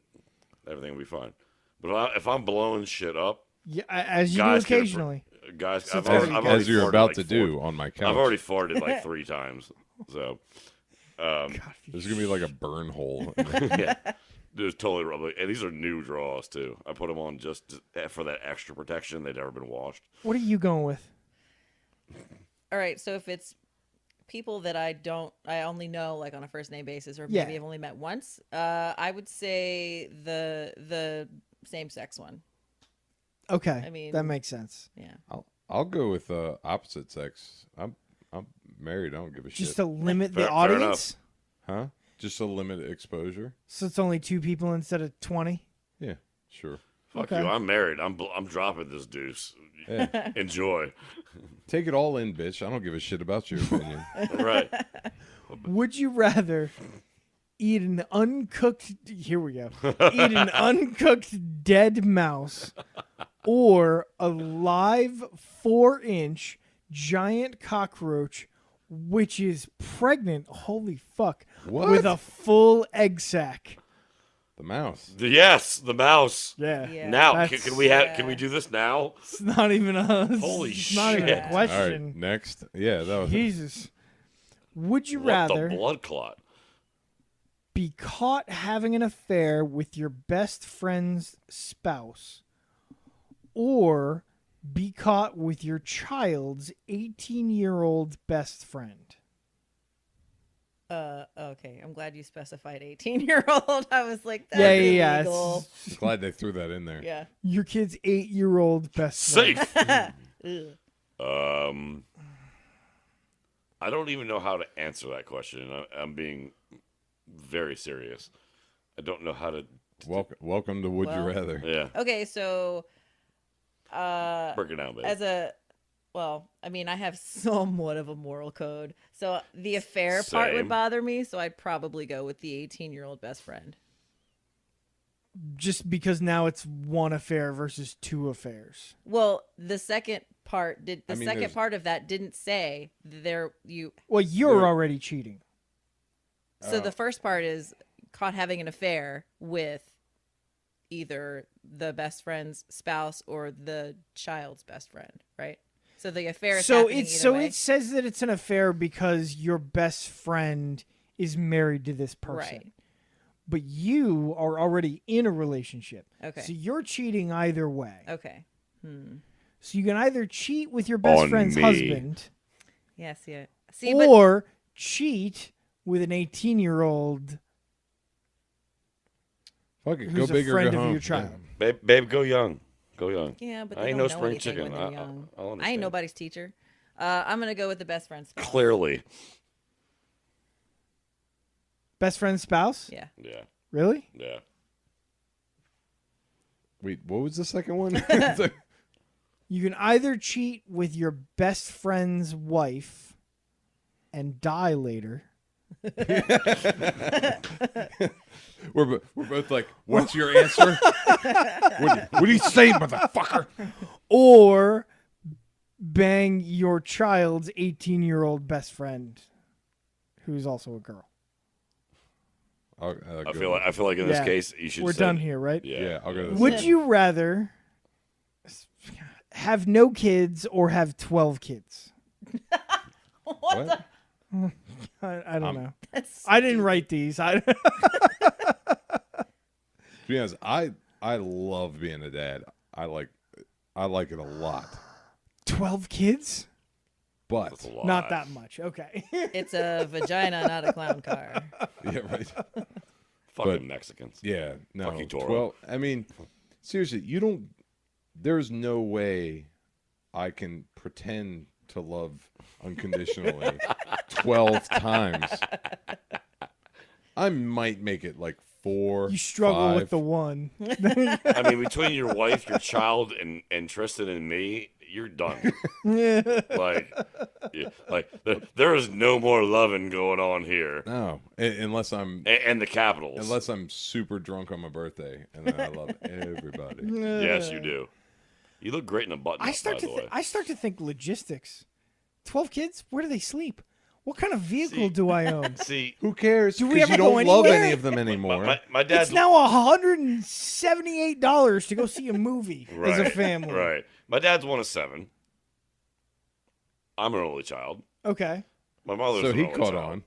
everything will be fine. But if I'm blowing shit up, Yeah, as you do guys can appro- occasionally. guys, So I've there already, you I've go. already As you're farted about like to 4 do on my couch. I've already farted like 3 times. So, God, There's going to be like a burn hole. yeah. There's totally rubber. And these are new draws, too. I put them on just for that extra protection. They'd never been washed. what are you going with? All right. So if it's people that I only know like on a first name basis, or Yeah. maybe I've only met once, I would say the same sex one. Okay, I mean- that makes sense. Yeah. I'll go with opposite sex. I'm married. I don't give a Just shit. to limit the Fair audience, Huh? Just to limit exposure. so it's only 2 people instead of 20. Yeah, sure. Fuck Okay. you. I'm married. I'm dropping this deuce. Yeah. Enjoy. Take it all in, bitch. I don't give a shit about your opinion. Right. Would you rather eat an uncooked? Here we go. Eat an uncooked dead mouse, or a live 4-inch giant cockroach, which is pregnant. Holy fuck! What? With a full egg sack. The mouse. Yes, the mouse. Yeah. Yeah. Now, That's- can we do this now? It's not even a. Holy it's not even shit. a All question. right, next. Yeah, that was Jesus. Would you What rather the blood clot? be caught having an affair with your best friend's spouse, or be caught with your child's 18-year-old best friend? Okay. I'm glad you specified 18-year-old. I was like, that's Yeah. illegal. It's glad they threw that in there. Yeah. your kid's 8-year-old best friend. Safe. Ugh. I don't even know how to answer that question. I'm being very serious. I don't know how to. Welcome to Would Well- You Rather. Yeah, Okay, so break it down, baby. I have somewhat of a moral code. So the affair part Same. would bother me, so I'd probably go with the 18-year-old best friend. Just because now it's one affair versus 2 affairs. Well, the second part there's- part of that didn't say you. Well, you're There- already cheating. So the first part is caught having an affair with either the best friend's spouse or the child's best friend, right? So the affair is So happening it's either so way. it says that it's an affair because your best friend is married to this person. Right. But you are already in a relationship. Okay. So you're cheating either way. Okay. So you can either cheat with your best On friend's me. husband Yes, yeah. See, but or cheat with an 18-year-old Fuck it, who's go big a or friend go of home. your child. Babe, go young. Go young. Yeah, but I they ain't don't no know spring anything chicken. when they're young. I'll I understand. ain't nobody's teacher. I'm gonna go with the best friend spouse. Clearly. Best friend spouse? Yeah. Yeah. Really? Yeah. Wait, what was the second one? You can either cheat with your best friend's wife and die later. we're both like, what's your answer? What do you say, motherfucker? Or bang your child's 18-year-old best friend, who's also a girl. I feel like in this case you should. We're done here, right? Yeah, I'll go to this. Would you rather have no kids or have 12 kids? What? I don't know. That's I didn't write these. To be honest, I love being a dad. I like it a lot. 12 kids? But That's a lot. Not that much. Okay. It's a vagina, not a clown car. yeah, right. Fucking but- Mexicans. Yeah, no. Fucking Toro. 12. I mean, seriously, you don't. There's no way I can pretend to love unconditionally 12 times. I might make it like 4. You struggle 5. with the one. I mean, between your wife, your child, and Tristan and me, you're done. like there is no more loving going on here. No, unless I'm And the Capitals. unless I'm super drunk on my birthday, and then I love everybody. Yes, you do. You look great in a button. I start to think logistics. 12 kids? Where do they sleep? What kind of vehicle do I own? See, Who cares? Do we 'Cause ever you go don't love anywhere? any of them anymore. my dad's It's now $178 to go see a movie as a family. Right. My dad's one of 7. I'm an only child. Okay. My mother's so an he only caught child. on.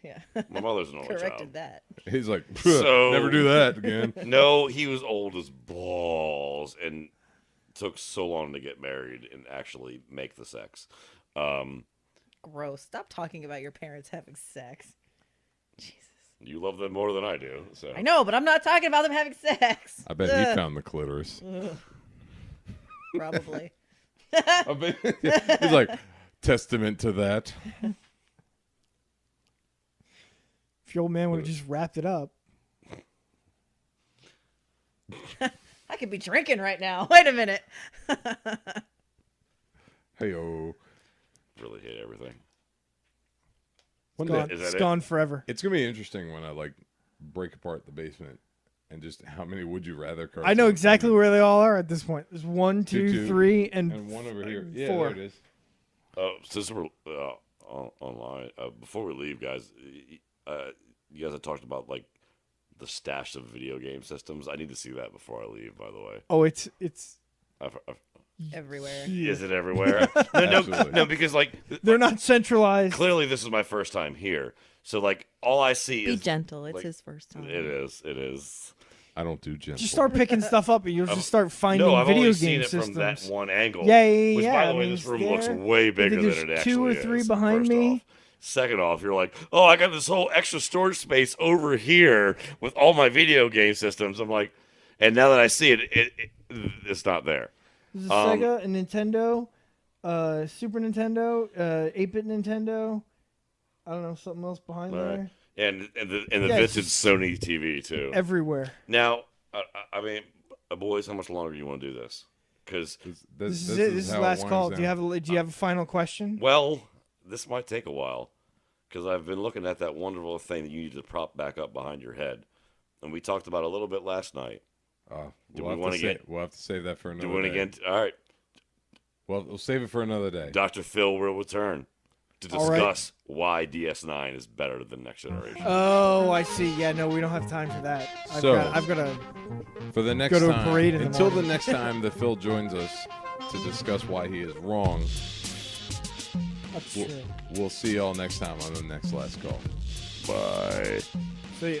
Yeah. My mother's an only child. Corrected that. He's like, So- never do that again. No, he was old as balls and took so long to get married and actually make the sex. Gross. Stop talking about your parents having sex. Jesus. You love them more than I do. So I know, but I'm not talking about them having sex. I bet he Ugh. found the clitoris. Probably. I bet he's like, testament to that. If your old man would have just wrapped it up. I could be drinking right now. Wait a minute. Hey-oh. really hate everything. One Gone. day, Is that It's it? gone forever. it's gonna be interesting when I like break apart the basement and just how many would you rather cards. I know are exactly on where they all are at this point. There's 1, 2, Two, 3, there. And one over here. Yeah, 4. there it is. Since we're online, before we leave, guys, you guys have talked about like the stash of video game systems. I need to see that before I leave. By the way, Oh, it's I've, Everywhere. is it everywhere? no, Absolutely. because like they're not centralized. clearly this is my first time here, so like all I see Be is gentle. It's like, his first time. It is. I don't do gentle. Just start picking stuff up and you'll just start finding No, I've video only game seen it systems. from that one angle. Yeah. Which, I by the way, mean, this room it's looks there. way bigger than there's it actually 2 or is. 3 behind first me. Off. Second off, you're like, oh, I got this whole extra storage space over here with all my video game systems. I'm like, and now that I see it, it's not there. There's a Sega, a Nintendo, Super Nintendo, 8-bit Nintendo. I don't know, something else behind Right. there. And the Yeah, vintage it's Sony TV too. Everywhere. Now, I mean, boys, how much longer do you want to do this? Because This is it. This is the how it last winds call. down. Do you have a final question? well, this might take a while because I've been looking at that wonderful thing that you need to prop back up behind your head, and we talked about it a little bit last night. Do we want to get? We'll have to save that for another Do we want day. to get? All right, Well, we'll save it for another day. Dr. Phil will return to All right. discuss why DS9 is better than Next Generation. Oh, I see. Yeah, no, we don't have time for that. I've got to. For the next Go to a time, parade in the until the morning. next time that Phil joins us to discuss why he is wrong, That's true. we'll see y'all next time on the next last call. Bye. See ya.